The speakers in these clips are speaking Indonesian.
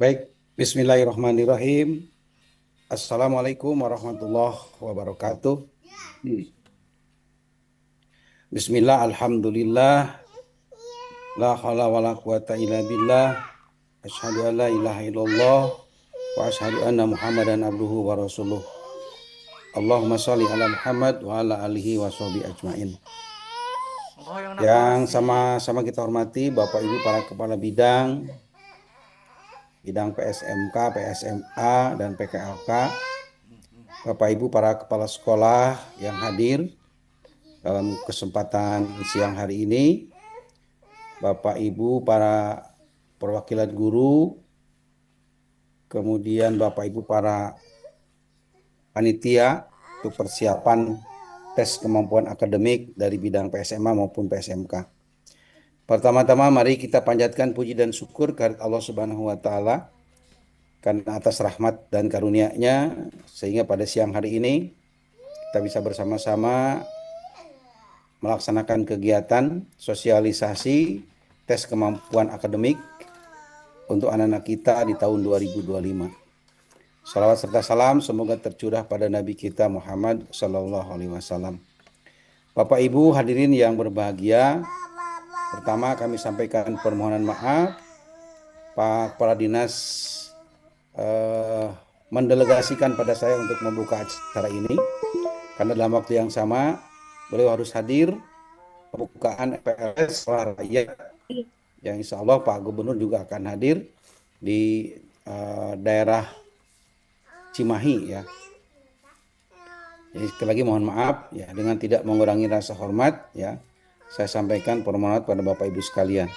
Baik, Bismillahirrahmanirrahim. Assalamualaikum warahmatullahi wabarakatuh. Bismillah, alhamdulillah, la haula wala quwata illa billah. Asyhadu an la ilaha illallah wa asyhadu anna Muhammadan abduhu wa rasuluh. Allahumma shalli ala Muhammad wa ala alihi wa sahbihi ajmain. Yang sama-sama kita hormati Bapak Ibu para kepala bidang PSMK, PSMA, dan PKLK, Bapak Ibu para kepala sekolah yang hadir dalam kesempatan siang hari ini, Bapak Ibu para perwakilan guru, kemudian Bapak Ibu para panitia untuk persiapan tes kemampuan akademik dari bidang PSMA maupun PSMK. Pertama-tama mari kita panjatkan puji dan syukur kehadirat Allah Subhanahu wa taala karena atas rahmat dan karunia-Nya sehingga pada siang hari ini kita bisa bersama-sama melaksanakan kegiatan sosialisasi tes kemampuan akademik untuk anak-anak kita di tahun 2025. Salawat serta salam semoga tercurah pada Nabi kita Muhammad Sallallahu Alaihi Wasallam. Bapak Ibu hadirin yang berbahagia, pertama kami sampaikan permohonan maaf Pak Kepala Dinas mendelegasikan pada saya untuk membuka acara ini karena dalam waktu yang sama beliau harus hadir pembukaan PLS Sekolah Rakyat yang insya Allah Pak Gubernur juga akan hadir di daerah Cimahi ya. Jadi sekali lagi mohon maaf ya, dengan tidak mengurangi rasa hormat ya, saya sampaikan permohonan pada Bapak Ibu sekalian.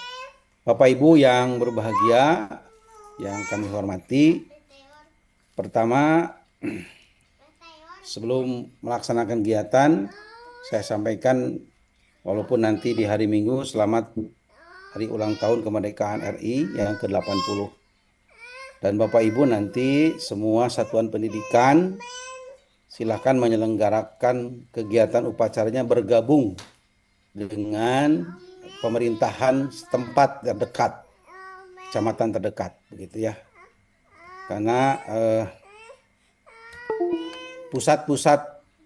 Bapak Ibu yang berbahagia, yang kami hormati, pertama sebelum melaksanakan kegiatan saya sampaikan walaupun nanti di hari Minggu selamat hari ulang tahun kemerdekaan RI yang ke-80. Dan Bapak Ibu nanti semua satuan pendidikan silakan menyelenggarakan kegiatan upacaranya bergabung dengan pemerintahan setempat terdekat, kecamatan terdekat, begitu ya. Karena pusat-pusat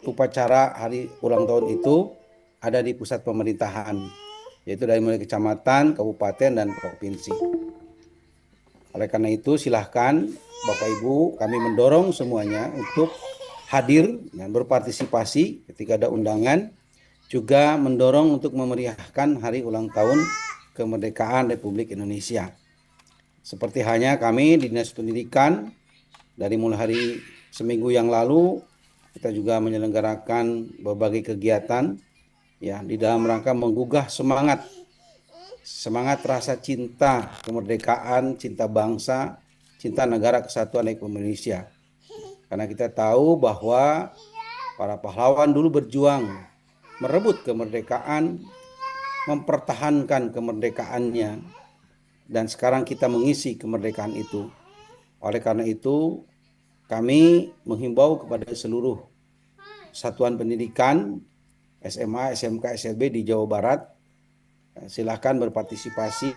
upacara hari ulang tahun itu ada di pusat pemerintahan, yaitu dari mulai kecamatan, kabupaten, dan provinsi. Oleh karena itu silahkan Bapak Ibu kami mendorong semuanya untuk hadir dan berpartisipasi ketika ada undangan, juga mendorong untuk memeriahkan hari ulang tahun kemerdekaan Republik Indonesia. Seperti halnya kami di Dinas Pendidikan, dari mulai hari seminggu yang lalu kita juga menyelenggarakan berbagai kegiatan ya di dalam rangka menggugah semangat rasa cinta kemerdekaan, cinta bangsa, cinta negara kesatuan Republik Indonesia. Karena kita tahu bahwa para pahlawan dulu berjuang merebut kemerdekaan, mempertahankan kemerdekaannya, dan sekarang kita mengisi kemerdekaan itu. Oleh karena itu, kami menghimbau kepada seluruh satuan pendidikan SMA, SMK, SLB di Jawa Barat, silakan berpartisipasi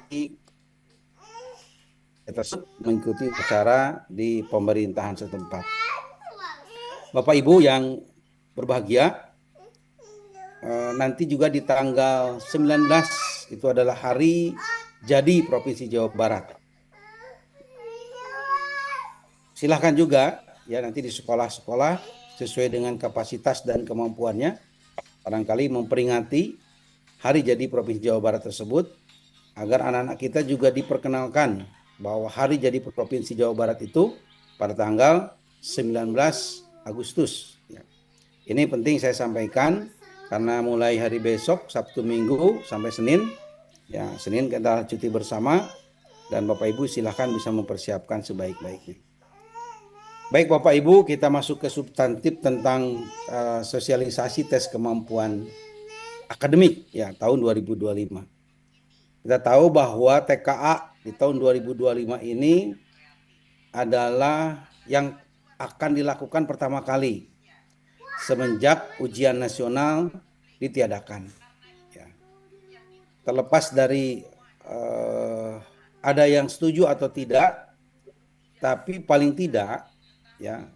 mengikuti acara di pemerintahan setempat. Bapak Ibu yang berbahagia, nanti juga di tanggal 19 itu adalah hari jadi Provinsi Jawa Barat. Silahkan juga ya nanti di sekolah-sekolah sesuai dengan kapasitas dan kemampuannya barangkali memperingati hari jadi Provinsi Jawa Barat tersebut agar anak-anak kita juga diperkenalkan bahwa hari jadi Provinsi Jawa Barat itu pada tanggal 19 Agustus. Ya. Ini penting saya sampaikan karena mulai hari besok Sabtu Minggu sampai Senin, ya Senin kita cuti bersama dan Bapak Ibu silahkan bisa mempersiapkan sebaik-baiknya. Baik Bapak Ibu, kita masuk ke substantif tentang sosialisasi tes kemampuan akademik ya tahun 2025. Kita tahu bahwa TKA di tahun 2025 ini adalah yang akan dilakukan pertama kali semenjak ujian nasional ditiadakan. Ya. Terlepas dari ada yang setuju atau tidak, tapi paling tidak ya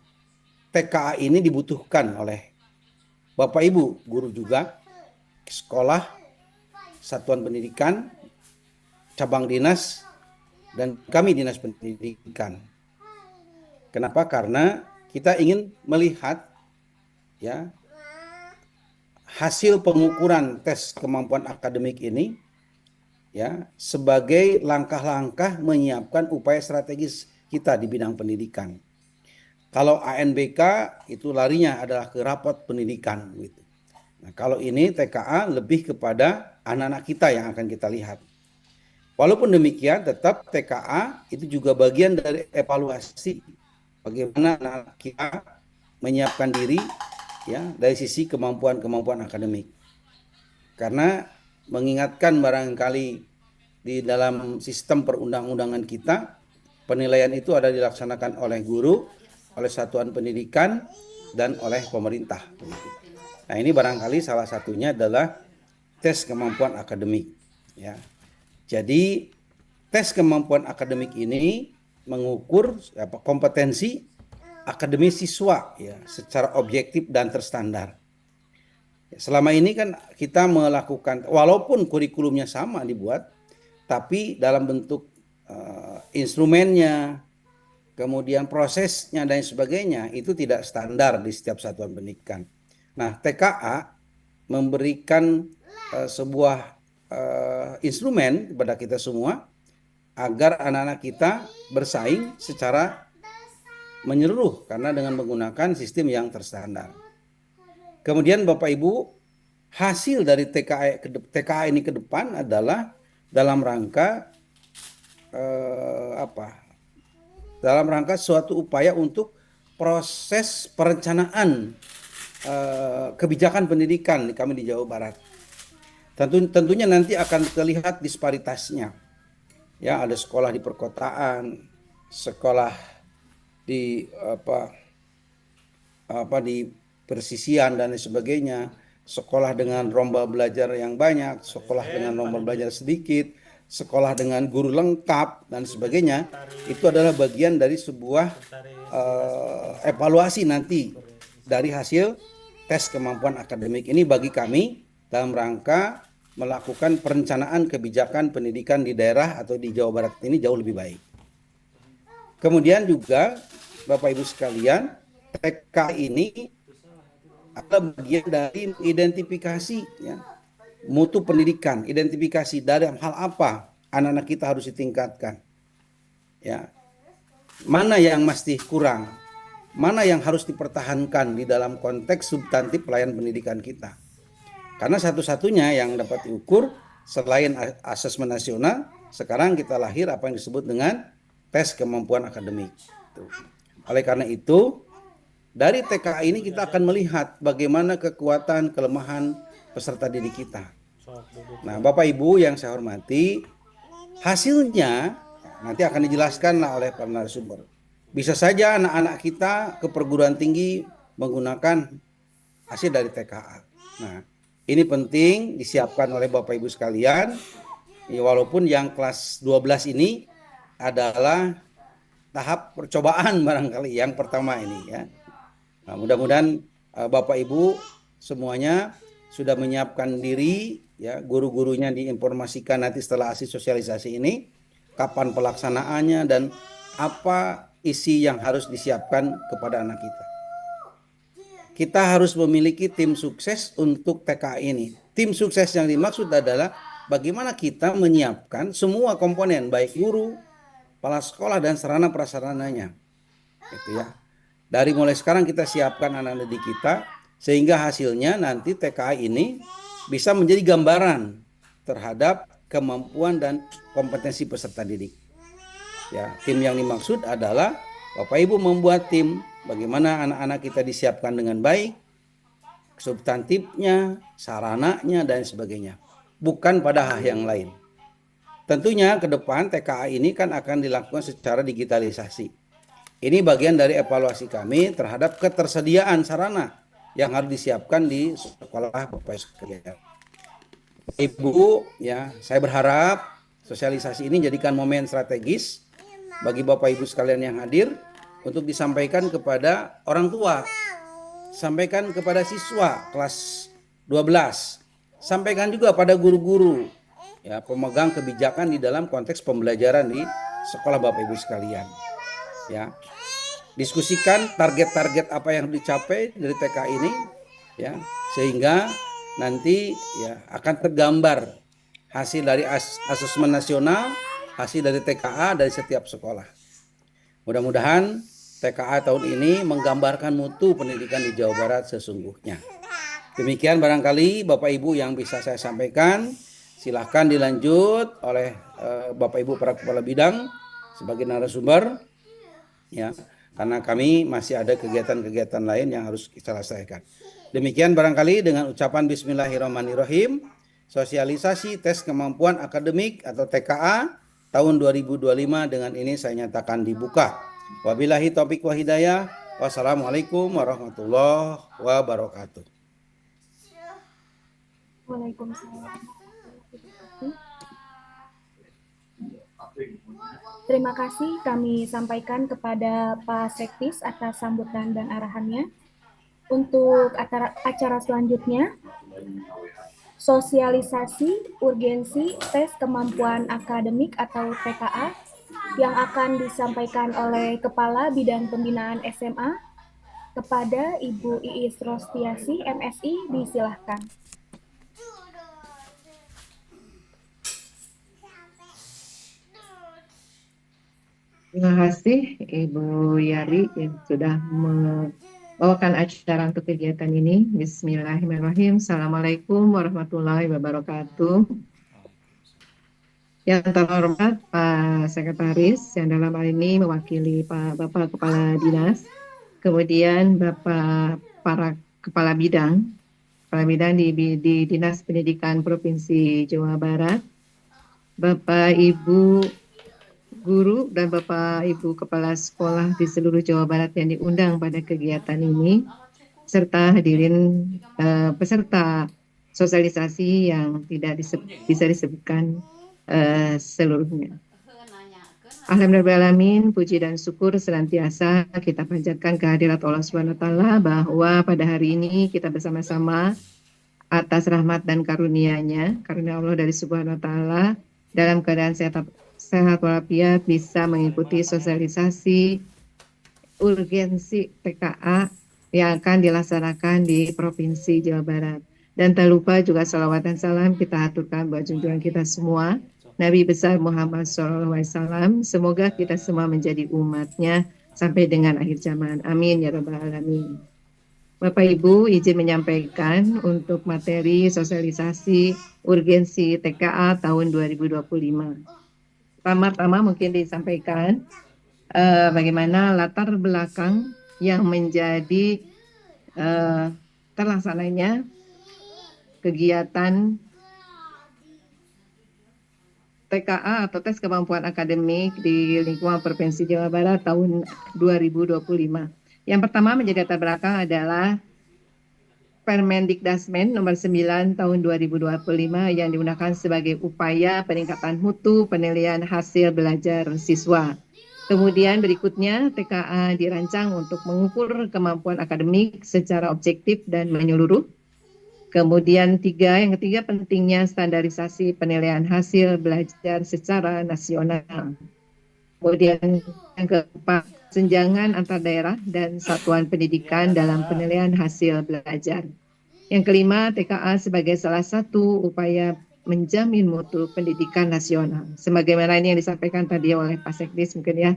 TKA ini dibutuhkan oleh Bapak Ibu guru juga, sekolah, satuan pendidikan, cabang dinas, dan kami dinas pendidikan. Kenapa? Karena kita ingin melihat ya hasil pengukuran tes kemampuan akademik ini ya sebagai langkah-langkah menyiapkan upaya strategis kita di bidang pendidikan. Kalau ANBK itu larinya adalah ke rapot pendidikan gitu. Nah, kalau ini TKA lebih kepada anak-anak kita yang akan kita lihat. Walaupun demikian, tetap TKA itu juga bagian dari evaluasi bagaimana anak kita menyiapkan diri ya dari sisi kemampuan-kemampuan akademik. Karena mengingatkan barangkali di dalam sistem perundang-undangan kita, penilaian itu ada dilaksanakan oleh guru, oleh satuan pendidikan, dan oleh pemerintah. Nah, ini barangkali salah satunya adalah tes kemampuan akademik. Ya. Jadi tes kemampuan akademik ini mengukur kompetensi akademis siswa ya secara objektif dan terstandar. Selama ini kan kita melakukan, walaupun kurikulumnya sama dibuat, tapi dalam bentuk instrumennya, kemudian prosesnya dan sebagainya itu tidak standar di setiap satuan pendidikan. Nah, TKA memberikan sebuah instrumen kepada kita semua agar anak-anak kita bersaing secara menyeluruh karena dengan menggunakan sistem yang terstandar. Kemudian Bapak Ibu, hasil dari TKA ini ke depan adalah dalam rangka dalam rangka suatu upaya untuk proses perencanaan kebijakan pendidikan kami di Jawa Barat. Tentunya nanti akan terlihat disparitasnya. Ya, ada sekolah di perkotaan, sekolah di di persisian dan sebagainya, sekolah dengan rombal belajar yang banyak, sekolah dengan rombal belajar sedikit, sekolah dengan guru lengkap dan sebagainya. Itu adalah bagian dari sebuah evaluasi nanti dari hasil tes kemampuan akademik ini bagi kami dalam rangka melakukan perencanaan kebijakan pendidikan di daerah atau di Jawa Barat ini jauh lebih baik. Kemudian juga Bapak Ibu sekalian, TK ini adalah bagian dari identifikasi ya, mutu pendidikan, identifikasi dari hal apa anak-anak kita harus ditingkatkan. Ya. Mana yang masih kurang? Mana yang harus dipertahankan di dalam konteks substantif pelayanan pendidikan kita? Karena satu-satunya yang dapat diukur selain asesmen nasional, sekarang kita lahir apa yang disebut dengan tes kemampuan akademik. Oleh karena itu, dari TKA ini kita akan melihat bagaimana kekuatan, kelemahan peserta didik kita. Nah, Bapak Ibu yang saya hormati, hasilnya nanti akan dijelaskan oleh para narasumber. Bisa saja anak-anak kita ke perguruan tinggi menggunakan hasil dari TKA. Nah, ini penting disiapkan oleh Bapak Ibu sekalian. Ya, walaupun yang kelas 12 ini adalah tahap percobaan barangkali yang pertama ini ya. Nah, mudah-mudahan Bapak Ibu semuanya sudah menyiapkan diri ya, guru-gurunya diinformasikan nanti setelah hasil sosialisasi ini kapan pelaksanaannya dan apa isi yang harus disiapkan kepada anak kita. Kita harus memiliki tim sukses untuk TKA ini. Tim sukses yang dimaksud adalah bagaimana kita menyiapkan semua komponen baik guru, kepala sekolah dan sarana prasarananya. Gitu ya. Dari mulai sekarang kita siapkan anak-anak didik kita sehingga hasilnya nanti TKA ini bisa menjadi gambaran terhadap kemampuan dan kompetensi peserta didik. Ya, tim yang dimaksud adalah Bapak Ibu membuat tim bagaimana anak-anak kita disiapkan dengan baik, substantifnya, sarananya dan sebagainya. Bukan pada hal yang lain. Tentunya ke depan TKA ini kan akan dilakukan secara digitalisasi. Ini bagian dari evaluasi kami terhadap ketersediaan sarana yang harus disiapkan di sekolah Bapak sekalian. Ibu, ya, saya berharap sosialisasi ini jadikan momen strategis bagi Bapak Ibu sekalian yang hadir untuk disampaikan kepada orang tua, sampaikan kepada siswa kelas 12, sampaikan juga pada guru-guru, ya, pemegang kebijakan di dalam konteks pembelajaran di sekolah Bapak Ibu sekalian. Ya, diskusikan target-target apa yang dicapai dari TK ini, ya, sehingga nanti ya akan tergambar hasil dari asesmen nasional, hasil dari TKA dari setiap sekolah. Mudah-mudahan TKA tahun ini menggambarkan mutu pendidikan di Jawa Barat sesungguhnya. Demikian barangkali Bapak Ibu yang bisa saya sampaikan. Silahkan dilanjut oleh Bapak Ibu para kepala bidang sebagai narasumber, ya, karena kami masih ada kegiatan-kegiatan lain yang harus kita selesaikan. Demikian barangkali dengan ucapan Bismillahirrahmanirrahim, sosialisasi tes kemampuan akademik atau TKA tahun 2025 dengan ini saya nyatakan dibuka. Wabillahi taufiq wa hidayah. Wassalamualaikum warahmatullahi wabarakatuh. Waalaikumsalam. Terima kasih kami sampaikan kepada Pak Sektis atas sambutan dan arahannya. Untuk acara selanjutnya, sosialisasi urgensi tes kemampuan akademik atau TKA yang akan disampaikan oleh Kepala Bidang Pembinaan SMA kepada Ibu Iis Rostiasi, MSI, disilahkan. Terima kasih Ibu Yari yang sudah membawakan acara untuk kegiatan ini. Bismillahirrahmanirrahim. Assalamualaikum warahmatullahi wabarakatuh. Yang terhormat Pak Sekretaris yang dalam hal ini mewakili Bapak Kepala Dinas, kemudian para Kepala Bidang di Dinas Pendidikan Provinsi Jawa Barat, Bapak Ibu Guru dan Bapak Ibu Kepala Sekolah di seluruh Jawa Barat yang diundang pada kegiatan ini, serta hadirin peserta sosialisasi yang tidak bisa disebutkan seluruhnya. Alhamdulillahirrahmanirrahim, puji dan syukur senantiasa kita panjatkan kehadirat Allah Subhanahu wa Ta'ala bahwa pada hari ini kita bersama-sama atas rahmat dan karunia-Nya, karunia Allah dari Subhanahu wa Ta'ala, dalam keadaan sehat walafiat bisa mengikuti sosialisasi urgensi TKA yang akan dilaksanakan di Provinsi Jawa Barat. Dan tak lupa juga salawat dan salam kita aturkan buat junjungan kita semua, Nabi besar Muhammad SAW. Semoga kita semua menjadi umatnya sampai dengan akhir zaman. Amin ya rabbal alamin. Bapak Ibu, izin menyampaikan untuk materi sosialisasi urgensi TKA tahun 2025. Pertama-tama mungkin disampaikan bagaimana latar belakang yang menjadi terlaksananya kegiatan TKA atau tes kemampuan akademik di lingkungan Provinsi Jawa Barat tahun 2025. Yang pertama menjadi latar belakang adalah Permendikdasmen nomor 9 tahun 2025 yang digunakan sebagai upaya peningkatan mutu penilaian hasil belajar siswa. Kemudian berikutnya TKA dirancang untuk mengukur kemampuan akademik secara objektif dan menyeluruh. Kemudian yang ketiga pentingnya standarisasi penilaian hasil belajar secara nasional. Kemudian yang keempat, senjangan antar daerah dan satuan pendidikan dalam penilaian hasil belajar. Yang kelima, TKA sebagai salah satu upaya menjamin mutu pendidikan nasional. Sebagaimana ini yang disampaikan tadi oleh Pak Sekdis mungkin ya,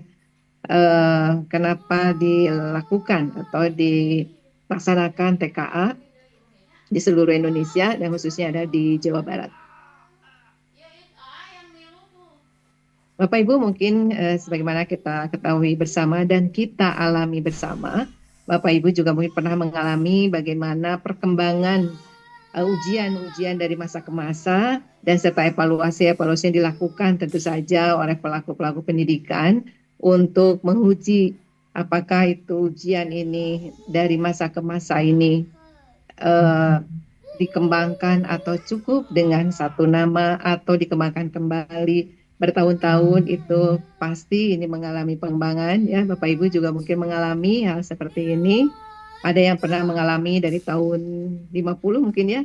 kenapa dilakukan atau dilaksanakan TKA di seluruh Indonesia dan khususnya ada di Jawa Barat. Bapak Ibu mungkin sebagaimana kita ketahui bersama dan kita alami bersama, Bapak Ibu juga mungkin pernah mengalami bagaimana perkembangan ujian-ujian dari masa ke masa dan serta evaluasi yang dilakukan tentu saja oleh pelaku-pelaku pendidikan untuk menguji apakah itu ujian ini dari masa ke masa ini dikembangkan atau cukup dengan satu nama atau dikembangkan kembali bertahun-tahun itu pasti ini mengalami pengembangan ya. Bapak Ibu juga mungkin mengalami hal seperti ini. Ada yang pernah mengalami dari tahun 50 mungkin ya.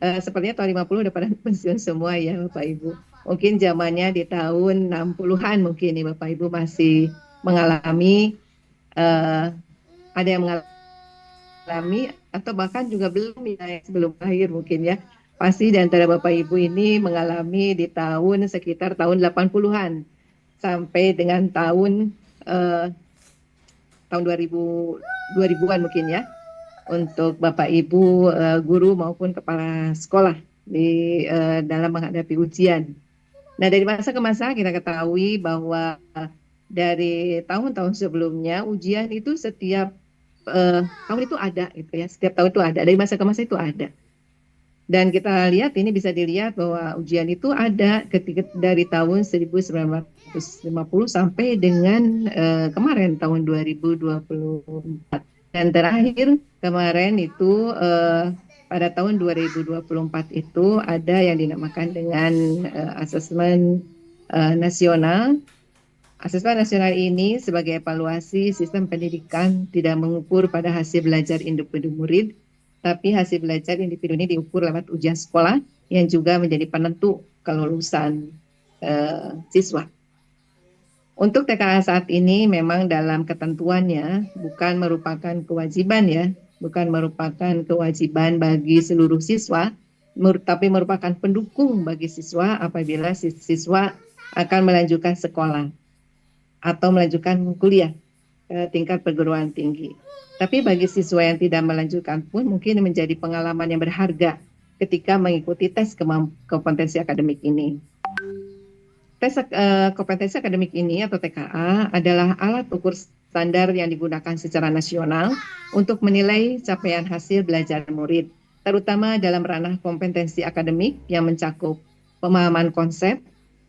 Sepertinya tahun 50 udah pada pensiun semua ya Bapak Ibu. Mungkin zamannya di tahun 60-an mungkin nih Bapak Ibu masih mengalami, eh, ada yang mengalami atau bahkan juga belum ya, sebelum lahir mungkin ya. Pasti di antara Bapak Ibu ini mengalami di tahun sekitar tahun 80-an sampai dengan eh, tahun 2000-an mungkin ya, untuk Bapak Ibu guru maupun kepala sekolah di dalam menghadapi ujian. Nah, dari masa ke masa kita ketahui bahwa dari tahun-tahun sebelumnya ujian itu setiap tahun itu ada gitu ya. Setiap tahun itu ada, dari masa ke masa itu ada. Dan kita lihat ini bisa dilihat bahwa ujian itu ada ketika dari tahun 1950 sampai dengan kemarin tahun 2024. Dan terakhir kemarin itu pada tahun 2024 itu ada yang dinamakan dengan asesmen nasional. Asesmen nasional ini sebagai evaluasi sistem pendidikan tidak mengukur pada hasil belajar individu murid, tapi hasil belajar individu ini diukur lewat ujian sekolah yang juga menjadi penentu kelulusan siswa. Untuk TKA saat ini memang dalam ketentuannya bukan merupakan kewajiban ya, bukan merupakan kewajiban bagi seluruh siswa, tapi merupakan pendukung bagi siswa apabila siswa akan melanjutkan sekolah atau melanjutkan kuliah tingkat perguruan tinggi. Tapi bagi siswa yang tidak melanjutkan pun mungkin menjadi pengalaman yang berharga ketika mengikuti tes kompetensi akademik ini. Tes kompetensi akademik ini atau TKA adalah alat ukur standar yang digunakan secara nasional untuk menilai capaian hasil belajar murid, terutama dalam ranah kompetensi akademik yang mencakup pemahaman konsep,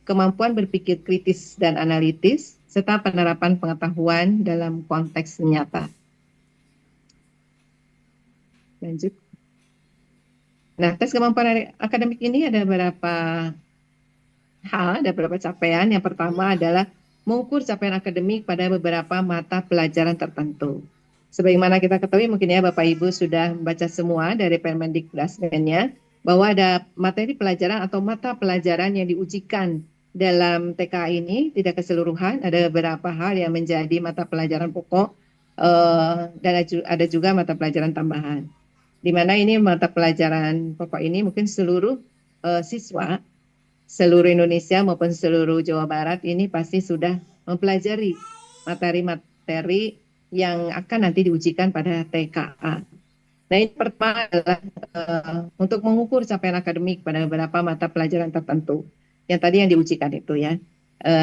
kemampuan berpikir kritis dan analitis, serta penerapan pengetahuan dalam konteks nyata. Lanjut. Nah, tes kemampuan akademik ini ada beberapa hal, ada beberapa capaian. Yang pertama adalah mengukur capaian akademik pada beberapa mata pelajaran tertentu. Sebagaimana kita ketahui mungkin ya Bapak Ibu sudah membaca semua dari Permendikbudrismennya bahwa ada materi pelajaran atau mata pelajaran yang diujikan dalam TKA ini tidak keseluruhan, ada beberapa hal yang menjadi mata pelajaran pokok dan ada juga mata pelajaran tambahan. Di mana ini mata pelajaran pokok ini mungkin seluruh siswa seluruh Indonesia maupun seluruh Jawa Barat ini pasti sudah mempelajari materi-materi yang akan nanti diujikan pada TKA. Nah, ini pertama adalah untuk mengukur capaian akademik pada beberapa mata pelajaran tertentu. Yang tadi yang diujikan itu ya,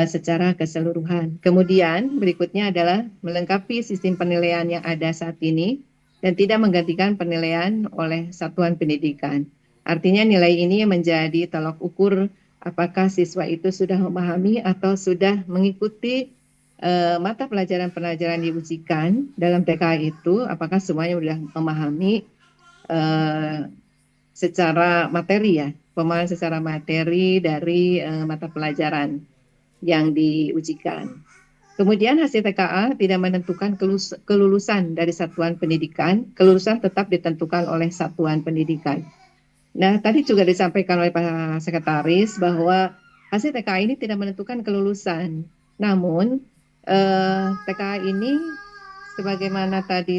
secara keseluruhan. Kemudian berikutnya adalah melengkapi sistem penilaian yang ada saat ini dan tidak menggantikan penilaian oleh satuan pendidikan. Artinya nilai ini menjadi tolak ukur apakah siswa itu sudah memahami atau sudah mengikuti mata pelajaran-pelajaran diujikan dalam TKA itu, apakah semuanya sudah memahami secara materi ya, pemahaman secara materi dari mata pelajaran yang diujikan. Kemudian hasil TKA tidak menentukan kelulusan dari satuan pendidikan, kelulusan tetap ditentukan oleh satuan pendidikan. Nah, tadi juga disampaikan oleh Pak Sekretaris bahwa hasil TKA ini tidak menentukan kelulusan. Namun, TKA ini sebagaimana tadi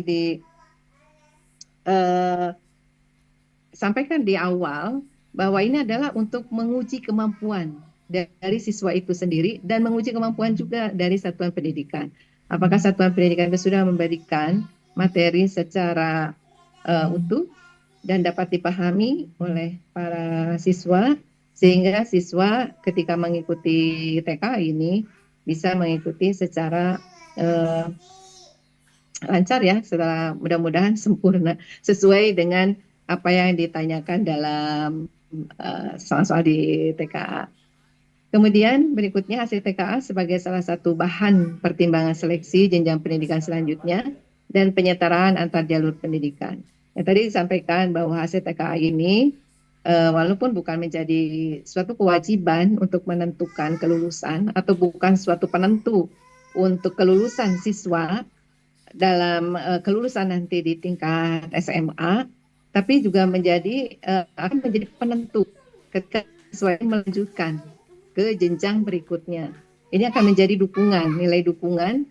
disampaikan di awal, bahwa ini adalah untuk menguji kemampuan dari siswa itu sendiri dan menguji kemampuan juga dari satuan pendidikan. Apakah satuan pendidikan itu sudah memberikan materi secara utuh dan dapat dipahami oleh para siswa, sehingga siswa ketika mengikuti TK ini bisa mengikuti secara lancar ya, setelah mudah-mudahan sempurna sesuai dengan apa yang ditanyakan dalam soal-soal di TKA. Kemudian berikutnya hasil TKA sebagai salah satu bahan pertimbangan seleksi jenjang pendidikan selanjutnya dan penyetaraan antar jalur pendidikan. Yang tadi disampaikan bahwa hasil TKA ini walaupun bukan menjadi suatu kewajiban untuk menentukan kelulusan atau bukan suatu penentu untuk kelulusan siswa dalam kelulusan nanti di tingkat SMA, tapi juga akan menjadi penentu ketika siswa melanjutkan ke jenjang berikutnya. Ini akan menjadi nilai dukungan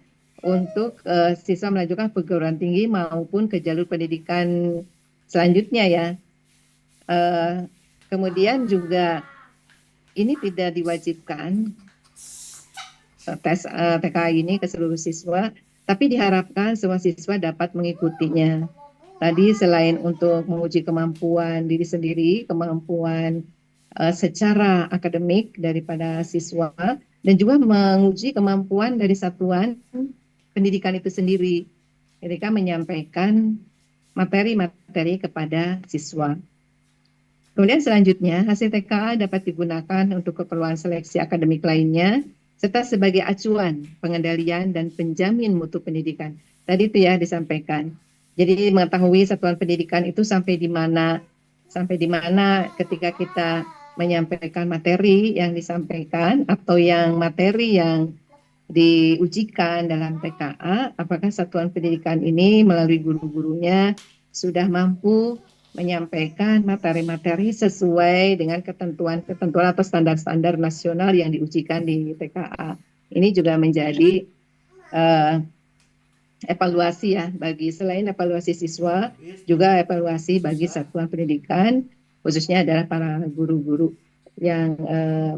untuk siswa melanjutkan perguruan tinggi maupun ke jalur pendidikan selanjutnya ya. Kemudian juga ini tidak diwajibkan tes TKA ini ke seluruh siswa, tapi diharapkan semua siswa dapat mengikutinya. Tadi selain untuk menguji kemampuan diri sendiri, kemampuan secara akademik daripada siswa, dan juga menguji kemampuan dari satuan pendidikan itu sendiri ketika menyampaikan materi-materi kepada siswa. Kemudian selanjutnya, hasil TKA dapat digunakan untuk keperluan seleksi akademik lainnya, serta sebagai acuan pengendalian dan penjamin mutu pendidikan. Tadi itu ya disampaikan. Jadi mengetahui satuan pendidikan itu sampai di mana ketika kita menyampaikan materi yang disampaikan atau materi yang diujikan dalam TKA, apakah satuan pendidikan ini melalui guru-gurunya sudah mampu menyampaikan materi-materi sesuai dengan ketentuan atau standar-standar nasional yang diujikan di TKA. Ini juga menjadi evaluasi ya, selain evaluasi siswa, juga evaluasi bagi satuan pendidikan, khususnya adalah para guru-guru yang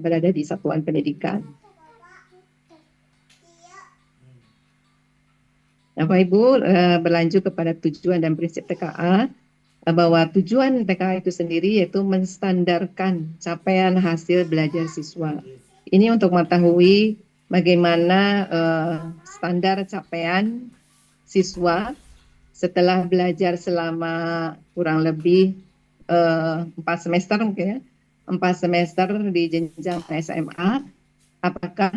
berada di satuan pendidikan. Bapak Ibu, berlanjut kepada tujuan dan prinsip TKA, bahwa tujuan TKA itu sendiri yaitu menstandarkan capaian hasil belajar siswa. Ini untuk mengetahui bagaimana standar capaian siswa setelah belajar selama kurang lebih 4 semester mungkin ya, 4 semester di jenjang SMA, apakah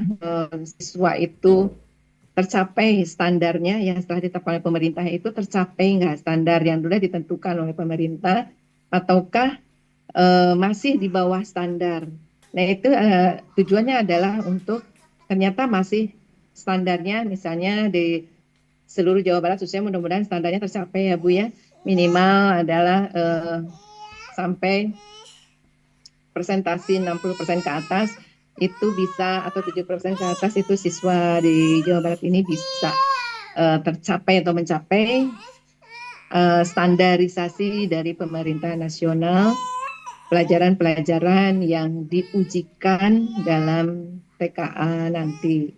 siswa itu tercapai standarnya yang setelah ditetapkan oleh pemerintah itu tercapai nggak standar yang sudah ditentukan oleh pemerintah, ataukah masih di bawah standar. Nah itu tujuannya adalah untuk ternyata masih standarnya misalnya di seluruh Jawa Barat khususnya, mudah-mudahan standarnya tercapai ya Bu ya, minimal adalah sampai presentasi 60% ke atas itu bisa, atau 7% ke atas itu siswa di Jawa Barat ini bisa tercapai atau mencapai standarisasi dari pemerintah nasional pelajaran-pelajaran yang diujikan dalam TKA nanti.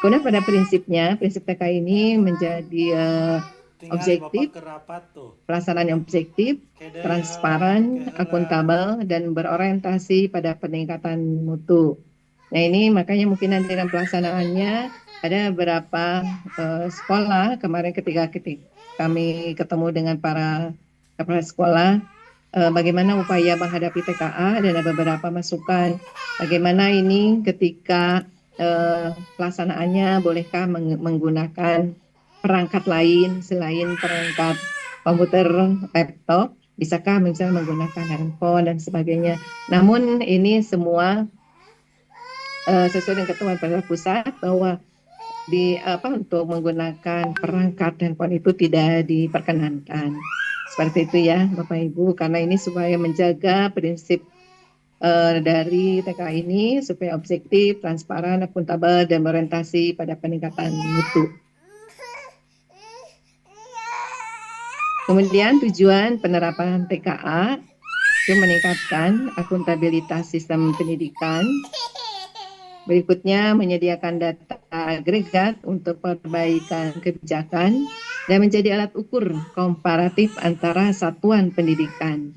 Kemudian pada prinsip TKA ini menjadi objektif, pelaksanaan yang objektif, transparan, akuntabel, dan berorientasi pada peningkatan mutu. Nah ini makanya mungkin nanti dalam pelaksanaannya ada beberapa sekolah, kemarin ketika kami ketemu dengan para kepala sekolah, bagaimana upaya menghadapi TKA, dan ada beberapa masukan bagaimana ini ketika pelaksanaannya, bolehkah menggunakan perangkat lain selain perangkat komputer, laptop, bisakah misalnya menggunakan handphone dan sebagainya. Namun ini semua sesuai dengan ketentuan pemerintah pusat bahwa untuk menggunakan perangkat handphone itu tidak diperkenankan. Seperti itu ya Bapak Ibu, karena ini supaya menjaga prinsip dari TKA ini supaya objektif, transparan, akuntabel, dan berorientasi pada peningkatan mutu. Kemudian tujuan penerapan TKA itu meningkatkan akuntabilitas sistem pendidikan. Berikutnya, menyediakan data agregat untuk perbaikan kebijakan dan menjadi alat ukur komparatif antara satuan pendidikan.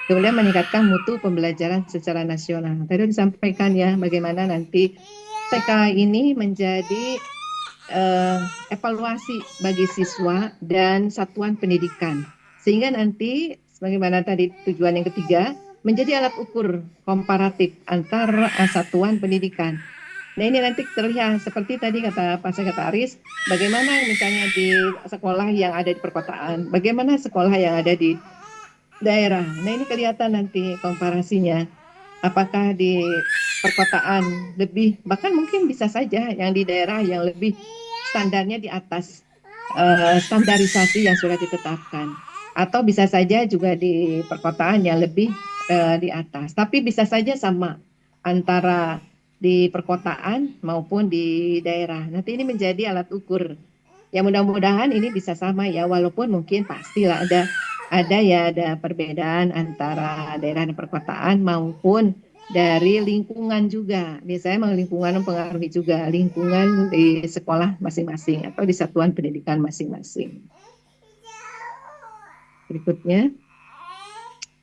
Kemudian meningkatkan mutu pembelajaran secara nasional. Tadi disampaikan ya bagaimana nanti TKA ini menjadi evaluasi bagi siswa dan satuan pendidikan. Sehingga nanti, sebagaimana tadi tujuan yang ketiga, menjadi alat ukur komparatif antar satuan pendidikan. Nah ini nanti terlihat seperti tadi kata Aris, bagaimana misalnya di sekolah yang ada di perkotaan, bagaimana sekolah yang ada di daerah. Nah, ini kelihatan nanti komparasinya. Apakah di perkotaan lebih, bahkan mungkin bisa saja yang di daerah yang lebih standarnya di atas standarisasi yang sudah ditetapkan. Atau bisa saja juga di perkotaan yang lebih di atas. Tapi bisa saja sama antara di perkotaan maupun di daerah. Nanti ini menjadi alat ukur. Ya mudah-mudahan ini bisa sama ya, walaupun mungkin pastilah ada perbedaan antara daerah dan perkotaan maupun dari lingkungan juga. Biasanya memang lingkungan mempengaruhi juga lingkungan di sekolah masing-masing atau di satuan pendidikan masing-masing. Berikutnya,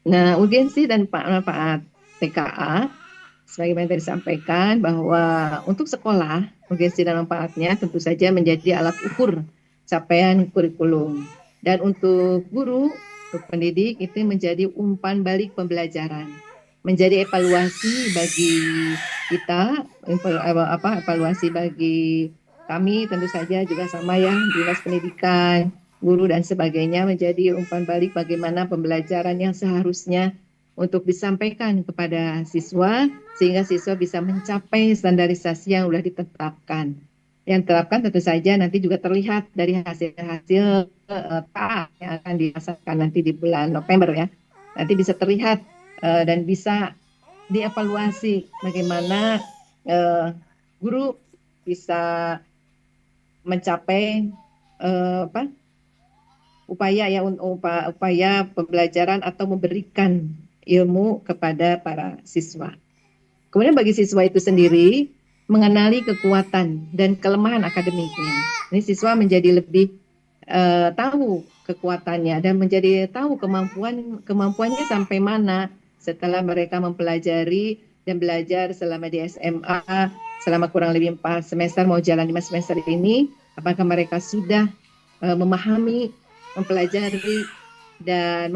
nah urgensi dan manfaat TKA sebagaimana tadi disampaikan bahwa untuk sekolah urgensi dan manfaatnya tentu saja menjadi alat ukur capaian kurikulum, dan untuk guru, untuk pendidik itu menjadi umpan balik pembelajaran, menjadi evaluasi bagi kita, evaluasi bagi kami tentu saja juga sama ya, dinas pendidikan, guru dan sebagainya, menjadi umpan balik bagaimana pembelajaran yang seharusnya untuk disampaikan kepada siswa sehingga siswa bisa mencapai standarisasi yang sudah ditetapkan. Yang terapkan tentu saja nanti juga terlihat dari hasil-hasil TA yang akan dilaksanakan nanti di bulan November ya. Nanti bisa terlihat dan bisa dievaluasi bagaimana guru bisa mencapai upaya pembelajaran atau memberikan ilmu kepada para siswa. Kemudian bagi siswa itu sendiri mengenali kekuatan dan kelemahan akademiknya. Ini siswa menjadi lebih tahu kekuatannya dan menjadi tahu kemampuannya sampai mana setelah mereka mempelajari dan belajar selama di SMA selama kurang lebih 4 semester mau jalan 5 semester ini, apakah mereka sudah memahami, mempelajari dan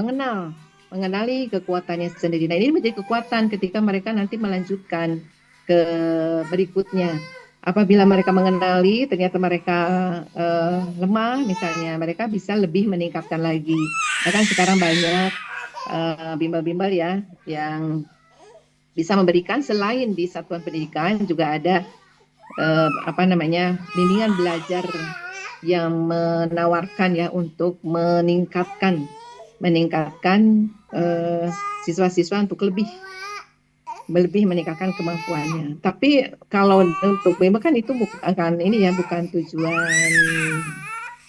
mengenali kekuatannya sendiri. Nah, ini menjadi kekuatan ketika mereka nanti melanjutkan ke berikutnya. Apabila mereka mengenali, ternyata mereka lemah, misalnya, mereka bisa lebih meningkatkan lagi. Bahkan sekarang banyak bimbel-bimbel ya yang bisa memberikan selain di satuan pendidikan juga ada bimbingan belajar yang menawarkan ya untuk meningkatkan siswa-siswa untuk lebih meningkatkan kemampuannya. Tapi kalau untuk memang kan itu bukan tujuan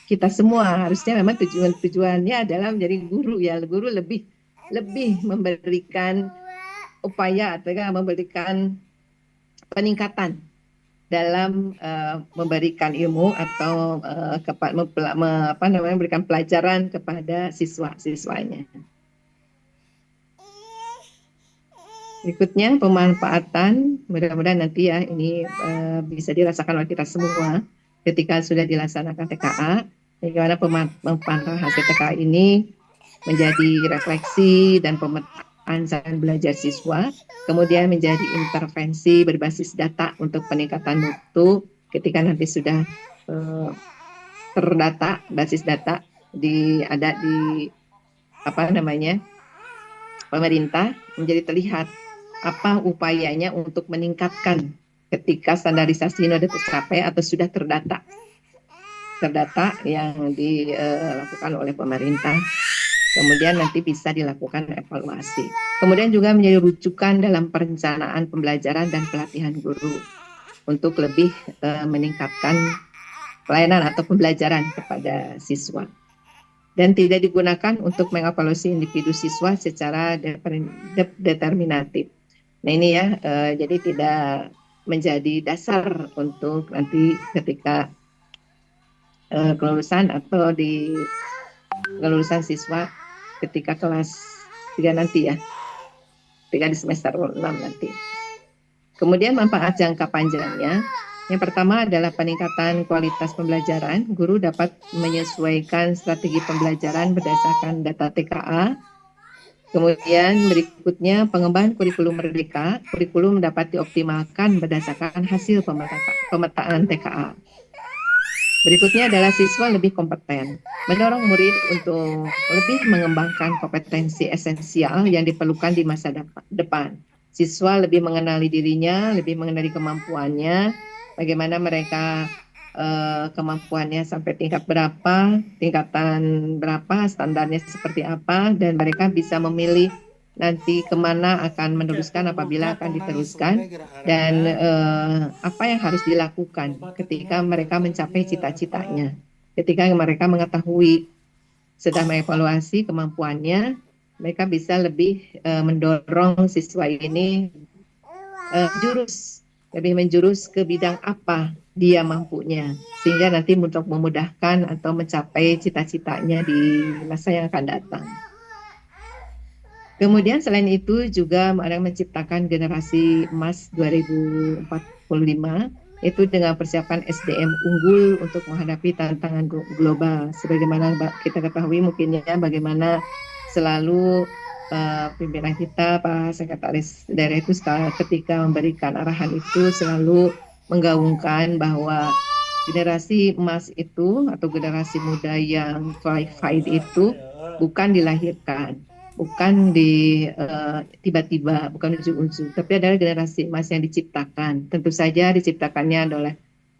kita semua. Harusnya memang tujuannya adalah menjadi guru ya. Guru lebih memberikan upaya atau memberikan peningkatan dalam memberikan ilmu atau memberikan pelajaran kepada siswa-siswanya. Berikutnya pemanfaatan, mudah-mudahan nanti ya ini bisa dirasakan oleh kita semua ketika sudah dilaksanakan TKA, bagaimana pemanfaatan hasil TKA ini menjadi refleksi dan pemetaan cara belajar siswa, kemudian menjadi intervensi berbasis data untuk peningkatan mutu ketika nanti sudah terdata, basis data ada di pemerintah, menjadi terlihat apa upayanya untuk meningkatkan ketika standarisasi ini sudah tercapai atau sudah terdata yang dilakukan oleh pemerintah. Kemudian nanti bisa dilakukan evaluasi. Kemudian juga menjadi rujukan dalam perencanaan pembelajaran dan pelatihan guru untuk lebih meningkatkan pelayanan atau pembelajaran kepada siswa. Dan tidak digunakan untuk mengevaluasi individu siswa secara determinatif. Nah ini ya, jadi tidak menjadi dasar untuk nanti ketika kelulusan atau di kelulusan siswa ketika kelas 3 nanti ya, 3 di semester 6 nanti. Kemudian manfaat jangka panjangnya, yang pertama adalah peningkatan kualitas pembelajaran. Guru dapat menyesuaikan strategi pembelajaran berdasarkan data TKA. Kemudian berikutnya pengembangan kurikulum merdeka. Kurikulum dapat dioptimalkan berdasarkan hasil pemetaan TKA. Berikutnya adalah siswa lebih kompeten, mendorong murid untuk lebih mengembangkan kompetensi esensial yang diperlukan di masa depan. Siswa lebih mengenali dirinya, lebih mengenali kemampuannya, bagaimana mereka kemampuannya sampai tingkat berapa, tingkatan berapa, standarnya seperti apa, dan mereka bisa memilih nanti kemana akan meneruskan apabila akan diteruskan, dan apa yang harus dilakukan ketika mereka mencapai cita-citanya. Ketika mereka mengetahui, sudah mengevaluasi kemampuannya, mereka bisa lebih mendorong siswa ini lebih menjurus ke bidang apa dia mampunya, sehingga nanti untuk memudahkan atau mencapai cita-citanya di masa yang akan datang. Kemudian selain itu juga ada menciptakan generasi emas 2045, itu dengan persiapan SDM unggul untuk menghadapi tantangan global. Sebagaimana kita ketahui mungkin ya, bagaimana selalu pimpinan kita, Pak Sekretaris Daerah itu ketika memberikan arahan itu selalu menggaungkan bahwa generasi emas itu atau generasi muda yang qualified itu bukan dilahirkan, bukan tiba-tiba, bukan ujung-ujung, tapi adalah generasi emas yang diciptakan. Tentu saja diciptakannya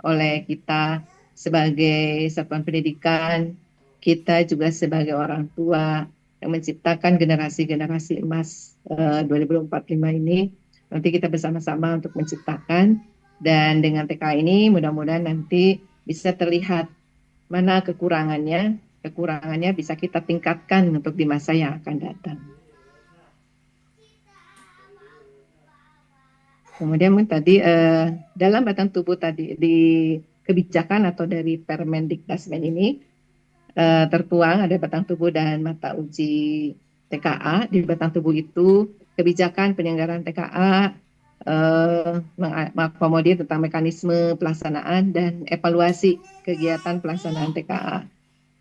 oleh kita sebagai satuan pendidikan, kita juga sebagai orang tua yang menciptakan generasi-generasi emas 2045 ini. Nanti kita bersama-sama untuk menciptakan, dan dengan TK ini mudah-mudahan nanti bisa terlihat mana kekurangannya bisa kita tingkatkan untuk di masa yang akan datang. Kemudian tadi dalam batang tubuh tadi di kebijakan atau dari Permendikdasmen ini tertuang ada batang tubuh dan mata uji TKA. Di batang tubuh itu kebijakan penyelenggaraan TKA mengakomodir tentang mekanisme pelaksanaan dan evaluasi kegiatan pelaksanaan TKA.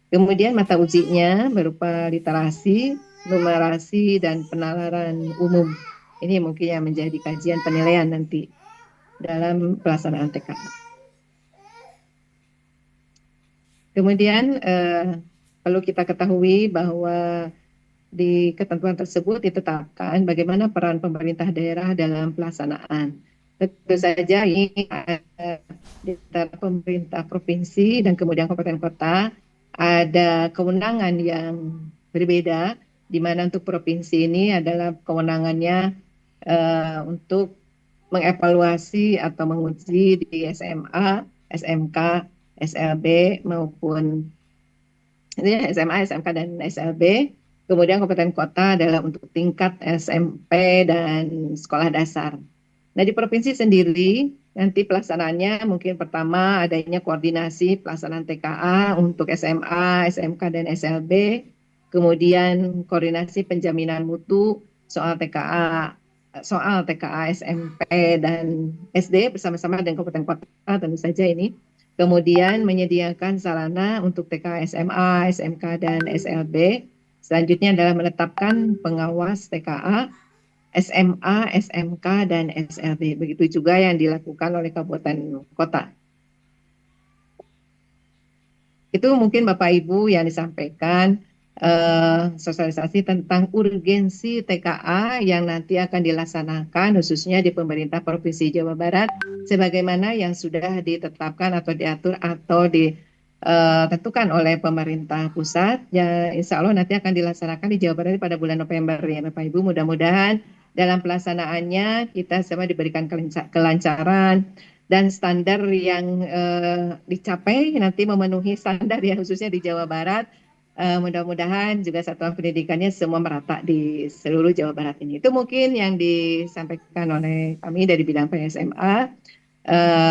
Kemudian mata ujinya berupa literasi, numerasi, dan penalaran umum. Ini mungkin yang menjadi kajian penilaian nanti dalam pelaksanaan TKA. Kemudian perlu kita ketahui bahwa di ketentuan tersebut ditetapkan bagaimana peran pemerintah daerah dalam pelaksanaan. Tentu saja ini di antara pemerintah provinsi dan kemudian kabupaten kota ada kewenangan yang berbeda, di mana untuk provinsi ini adalah kewenangannya untuk mengevaluasi atau menguji di SMA, SMK, SLB maupun SMA, SMK, dan SLB. Kemudian kabupaten kota adalah untuk tingkat SMP dan sekolah dasar. Nah, di provinsi sendiri nanti pelaksanaannya mungkin pertama adanya koordinasi pelaksanaan TKA untuk SMA, SMK, dan SLB. Kemudian koordinasi penjaminan mutu soal TKA SMP dan SD bersama-sama dengan kabupaten kota tentu saja ini. Kemudian menyediakan sarana untuk TK, SMA, SMK, dan SLB. Selanjutnya adalah menetapkan pengawas TKA, SMA, SMK, dan SLB. Begitu juga yang dilakukan oleh kabupaten kota. Itu mungkin Bapak Ibu yang disampaikan sosialisasi tentang urgensi TKA yang nanti akan dilaksanakan khususnya di pemerintah Provinsi Jawa Barat sebagaimana yang sudah ditetapkan atau diatur atau ditentukan oleh pemerintah pusat. Ya, insya Allah nanti akan dilaksanakan di Jawa Barat pada bulan November ya Bapak Ibu. Mudah-mudahan dalam pelaksanaannya kita semua diberikan kelancaran dan standar yang dicapai nanti memenuhi standar ya khususnya di Jawa Barat. Mudah-mudahan juga satuan pendidikannya semua merata di seluruh Jawa Barat ini. Itu mungkin yang disampaikan oleh kami dari bidang PSMA.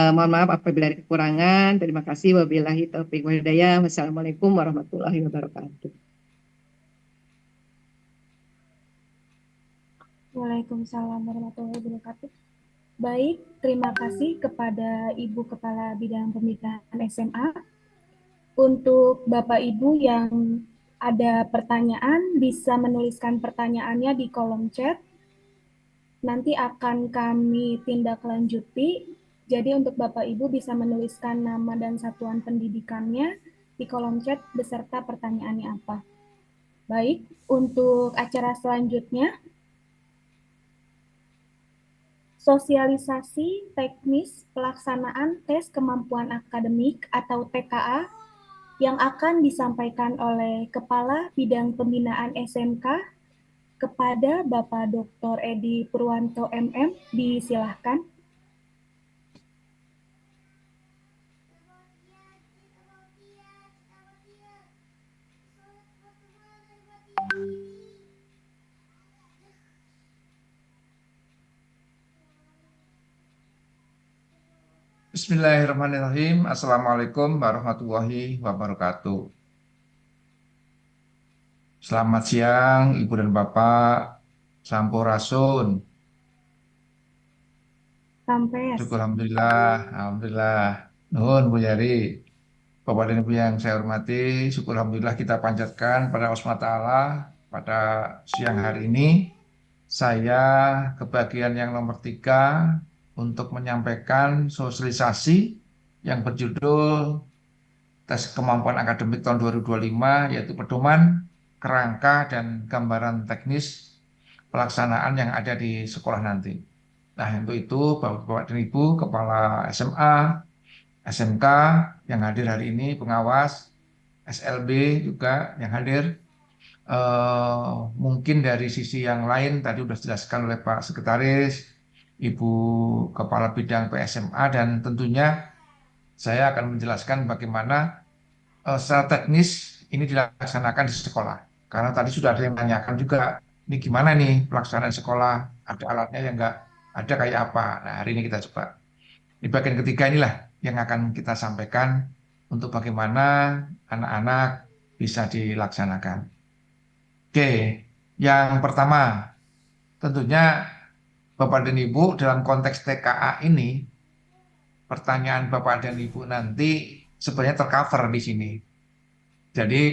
Mohon maaf apabila ada kekurangan. Terima kasih. Wabillahi taufiq wal hidayah. Wassalamualaikum warahmatullahi wabarakatuh. Waalaikumsalam warahmatullahi wabarakatuh. Baik, terima kasih kepada Ibu Kepala Bidang Pendidikan SMA. Untuk Bapak Ibu yang ada pertanyaan, bisa menuliskan pertanyaannya di kolom chat. Nanti akan kami tindak lanjuti Jadi untuk Bapak Ibu bisa menuliskan nama dan satuan pendidikannya di kolom chat beserta pertanyaannya apa. Baik, untuk acara selanjutnya, sosialisasi teknis pelaksanaan tes kemampuan akademik atau TKA yang akan disampaikan oleh Kepala Bidang Pembinaan SMK kepada Bapak Dr. Edi Purwanto MM. Disilahkan. Bismillahirrahmanirrahim. Assalamualaikum warahmatullahi wabarakatuh. Selamat siang, Ibu dan Bapak. Sampurasun. Sampai. Syukur Alhamdulillah. Alhamdulillah. Nuhun Bu Yari. Bapak dan Ibu yang saya hormati, syukur Alhamdulillah kita panjatkan pada Allah SWT pada siang hari ini. Saya kebagian yang nomor 3 untuk menyampaikan sosialisasi yang berjudul tes kemampuan akademik tahun 2025, yaitu pedoman, kerangka, dan gambaran teknis pelaksanaan yang ada di sekolah nanti. Nah, untuk itu Bapak dan Ibu, Kepala SMA, SMK yang hadir hari ini, pengawas, SLB juga yang hadir. Mungkin dari sisi yang lain tadi sudah dijelaskan oleh Pak Sekretaris, Ibu Kepala Bidang PSMA, dan tentunya saya akan menjelaskan bagaimana secara teknis ini dilaksanakan di sekolah. Karena tadi sudah ada yang menanyakan juga, ini gimana nih pelaksanaan sekolah, ada alatnya yang nggak ada kayak apa. Nah, hari ini kita coba. Di bagian ketiga inilah yang akan kita sampaikan untuk bagaimana anak-anak bisa dilaksanakan. Oke, yang pertama, tentunya Bapak dan Ibu dalam konteks TKA ini, pertanyaan Bapak dan Ibu nanti sebenarnya tercover di sini. Jadi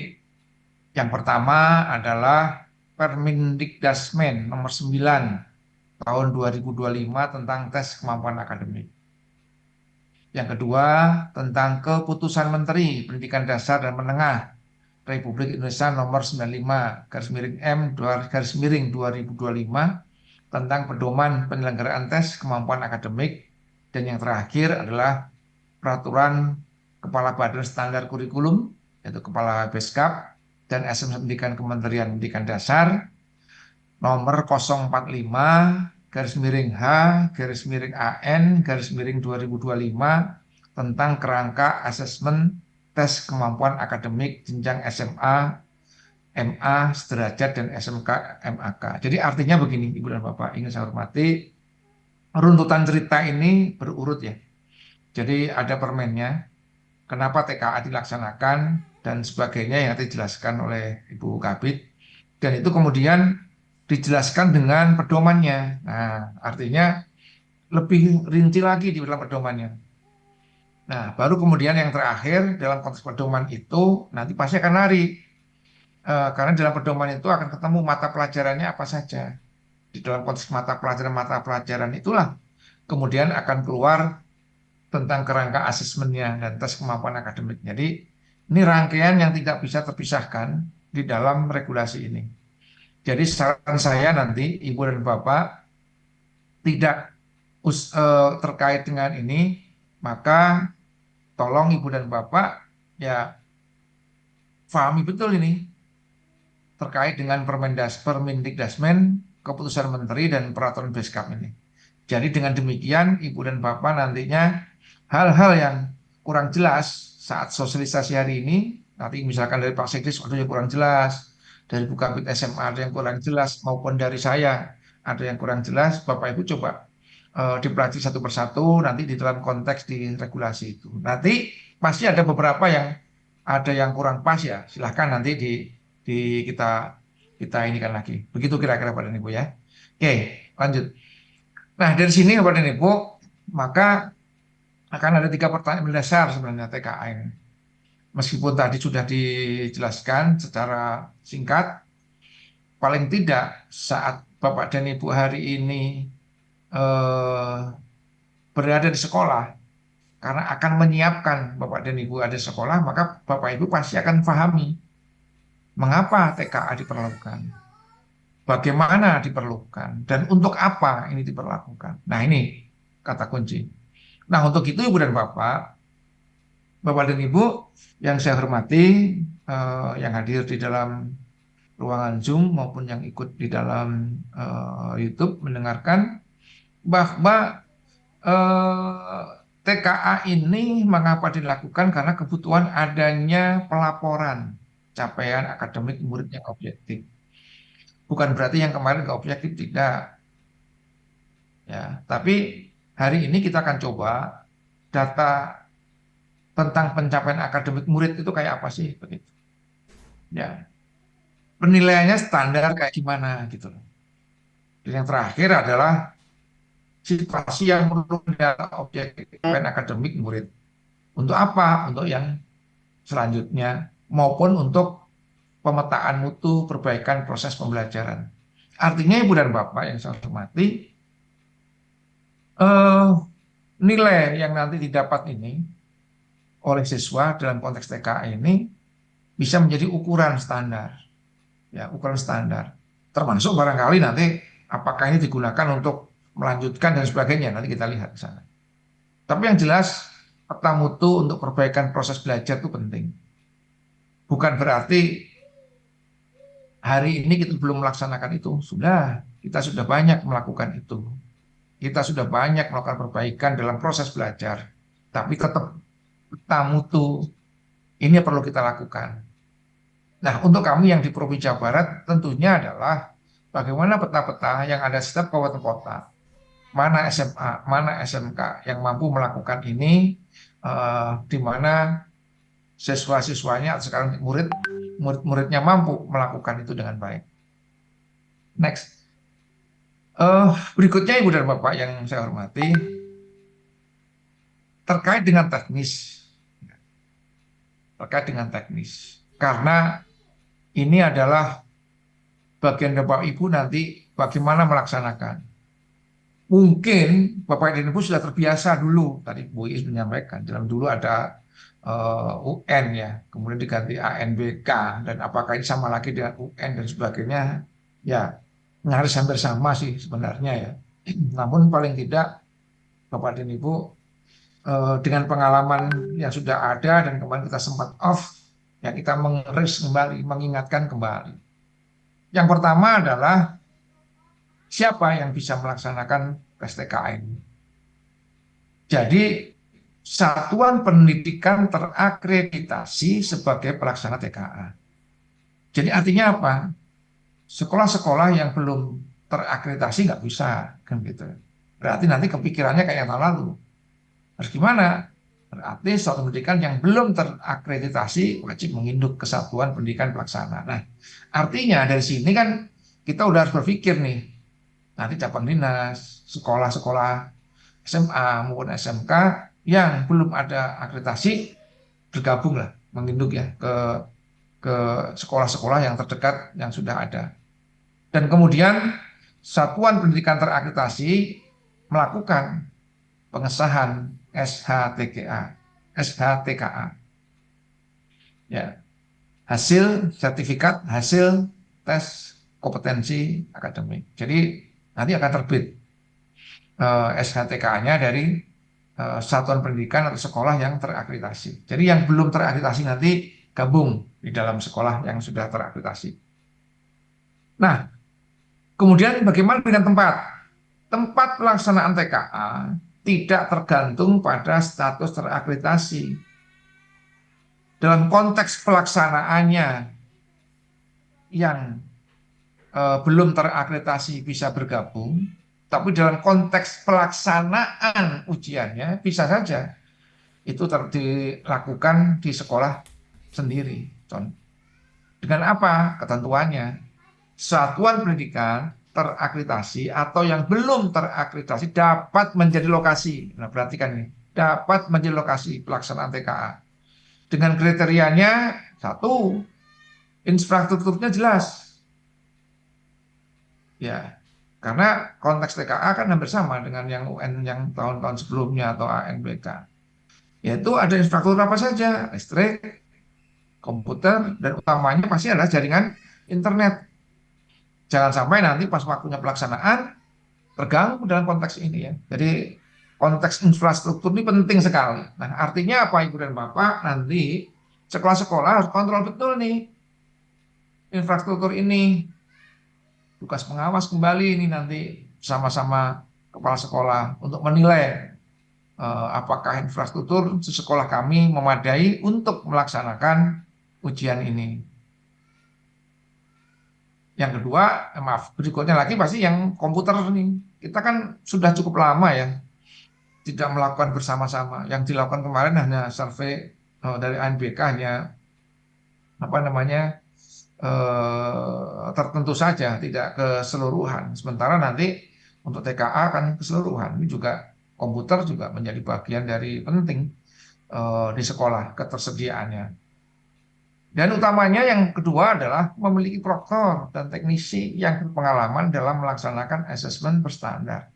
yang pertama adalah Permendikdasmen nomor 9 tahun 2025 tentang tes kemampuan akademik. Yang kedua tentang Keputusan Menteri Pendidikan Dasar dan Menengah Republik Indonesia nomor 95 garis miring M garis miring 2025 tentang pedoman penyelenggaraan tes kemampuan akademik. Dan yang terakhir adalah Peraturan Kepala Badan Standar Kurikulum, yaitu Kepala Beskap dan SM Pendidikan Kementerian Pendidikan Dasar nomor 045 garis miring H garis miring AN garis miring 2025 tentang kerangka asesmen tes kemampuan akademik jenjang SMA, MA, sederajat, dan SMK, MAK. Jadi artinya begini, Ibu dan Bapak, ingin saya hormati, runtutan cerita ini berurut ya. Jadi ada permennya, kenapa TKA dilaksanakan, dan sebagainya yang nanti dijelaskan oleh Ibu Kabid. Dan itu kemudian dijelaskan dengan pedomannya. Nah, artinya lebih rinci lagi di dalam pedomannya. Nah, baru kemudian yang terakhir dalam konteks pedoman itu nanti pasti akan lari. Karena dalam pedoman itu akan ketemu mata pelajarannya apa saja. Di dalam konteks mata pelajaran itulah kemudian akan keluar tentang kerangka asesmennya dan tes kemampuan akademik. Jadi ini rangkaian yang tidak bisa terpisahkan di dalam regulasi ini. Jadi saran saya nanti Ibu dan Bapak tidak terkait dengan ini, maka tolong Ibu dan Bapak ya pahami betul ini terkait dengan Permendikdasmen, Keputusan Menteri, dan Peraturan Beskap ini. Jadi dengan demikian Ibu dan Bapak nantinya hal-hal yang kurang jelas saat sosialisasi hari ini, nanti misalkan dari Pak Sekdes ada yang kurang jelas, dari Bu Kabid SMA ada yang kurang jelas, maupun dari saya ada yang kurang jelas, Bapak Ibu coba dipelajari satu persatu nanti di dalam konteks di regulasi itu. Nanti pasti ada beberapa yang ada yang kurang pas ya, silahkan nanti di kita kita inikan lagi. Begitu kira-kira Pak dan Ibu ya. Oke, lanjut. Nah, dari sini Bapak dan Ibu, maka akan ada 3 pertanyaan mendasar sebenarnya TKA ini. Meskipun tadi sudah dijelaskan secara singkat, paling tidak saat Bapak dan Ibu hari ini eh, berada di sekolah, karena akan menyiapkan Bapak dan Ibu ada sekolah, maka Bapak Ibu pasti akan pahami mengapa TKA diperlakukan, bagaimana diperlukan, dan untuk apa ini diperlakukan. Nah, ini kata kunci. Nah, untuk itu Ibu dan Bapak dan Ibu yang saya hormati, yang hadir di dalam ruangan Zoom maupun yang ikut di dalam YouTube mendengarkan bahwa TKA ini mengapa dilakukan karena kebutuhan adanya pelaporan capaian akademik murid yang objektif. Bukan berarti yang kemarin nggak objektif, tidak. Ya, tapi hari ini kita akan coba data tentang pencapaian akademik murid itu kayak apa sih begitu. Ya, penilaiannya standar kayak gimana gitu loh. Dan yang terakhir adalah situasi yang menurut data objektif pencapaian akademik murid. Untuk apa? Untuk yang selanjutnya maupun untuk pemetaan mutu perbaikan proses pembelajaran. Artinya Ibu dan Bapak yang saya hormati, eh, nilai yang nanti didapat ini oleh siswa dalam konteks TKA ini bisa menjadi ukuran standar, ya ukuran standar. Termasuk barangkali nanti apakah ini digunakan untuk melanjutkan dan sebagainya, nanti kita lihat di sana. Tapi yang jelas peta mutu untuk perbaikan proses belajar itu penting. Bukan berarti hari ini kita belum melaksanakan itu. Sudah, kita sudah banyak melakukan itu. Kita sudah banyak melakukan perbaikan dalam proses belajar. Tapi tetap peta mutu ini perlu kita lakukan. Nah, untuk kami yang di Provinsi Jawa Barat tentunya adalah bagaimana peta-peta yang ada setiap kabupaten kota. Mana SMA, mana SMK yang mampu melakukan ini, di mana siswa-siswanya atau sekarang murid-muridnya mampu melakukan itu dengan baik. Next. Berikutnya Ibu dan Bapak yang saya hormati, terkait dengan teknis. Terkait dengan teknis. Karena ini adalah bagian Bapak Ibu nanti bagaimana melaksanakan. Mungkin Bapak dan Ibu sudah terbiasa dulu, tadi Bu Iis menyampaikan, dalam dulu ada UN ya, kemudian diganti ANBK, dan apakah ini sama lagi dengan UN dan sebagainya, ya nyaris hampir sama sih sebenarnya ya. Namun paling tidak Bapak dan Ibu dengan pengalaman yang sudah ada dan kemarin kita sempat off, ya kita mengeris kembali, mengingatkan kembali. Yang pertama adalah siapa yang bisa melaksanakan tes TKA ini. Jadi satuan pendidikan terakreditasi sebagai pelaksana TKA. Jadi artinya apa? Sekolah-sekolah yang belum terakreditasi nggak bisa, kan gitu. Berarti nanti kepikirannya kayak yang tahun lalu. Harus gimana? Berarti satuan pendidikan yang belum terakreditasi wajib menginduk kesatuan pendidikan pelaksana. Nah, artinya dari sini kan kita udah harus berpikir nih, nanti cabang dinas, sekolah-sekolah SMA maupun SMK yang belum ada akreditasi bergabung lah, menginduk ya ke sekolah-sekolah yang terdekat yang sudah ada. Dan kemudian satuan pendidikan terakreditasi melakukan pengesahan SHTKA. Ya. Hasil sertifikat, hasil tes kompetensi akademik. Jadi nanti akan terbit SHTKA-nya dari satuan pendidikan atau sekolah yang terakreditasi. Jadi yang belum terakreditasi nanti gabung di dalam sekolah yang sudah terakreditasi. Nah, kemudian bagaimana dengan tempat? Tempat pelaksanaan TKA tidak tergantung pada status terakreditasi. Dalam konteks pelaksanaannya yang belum terakreditasi bisa bergabung, tapi dalam konteks pelaksanaan ujiannya bisa saja itu dilakukan di sekolah sendiri. Dengan apa ketentuannya? Satuan pendidikan terakreditasi atau yang belum terakreditasi dapat menjadi lokasi. Nah, perhatikan ini, dapat menjadi lokasi pelaksanaan TKA. Dengan kriterianya, satu, infrastrukturnya jelas. Ya, Karena konteks TKA kan hampir sama dengan yang UN yang tahun-tahun sebelumnya atau ANBK. Yaitu ada infrastruktur apa saja, listrik, komputer, dan utamanya pasti adalah jaringan internet. Jangan sampai nanti pas waktunya pelaksanaan terganggu dalam konteks ini ya. Jadi konteks infrastruktur ini penting sekali. Nah, artinya apa Ibu dan Bapak? Nanti sekolah-sekolah harus kontrol betul nih infrastruktur ini. Tugas pengawas kembali ini nanti sama-sama kepala sekolah untuk menilai apakah infrastruktur sekolah kami memadai untuk melaksanakan ujian ini. Yang kedua, maaf, berikutnya lagi pasti yang komputer nih. Kita kan sudah cukup lama ya tidak melakukan bersama-sama. Yang dilakukan kemarin hanya survei dari ANBK hanya apa namanya tertentu saja, tidak keseluruhan. Sementara nanti untuk TKA kan keseluruhan. Ini juga komputer juga menjadi bagian dari penting di sekolah ketersediaannya. Dan utamanya yang kedua adalah memiliki proktor dan teknisi yang berpengalaman dalam melaksanakan asesmen berstandar.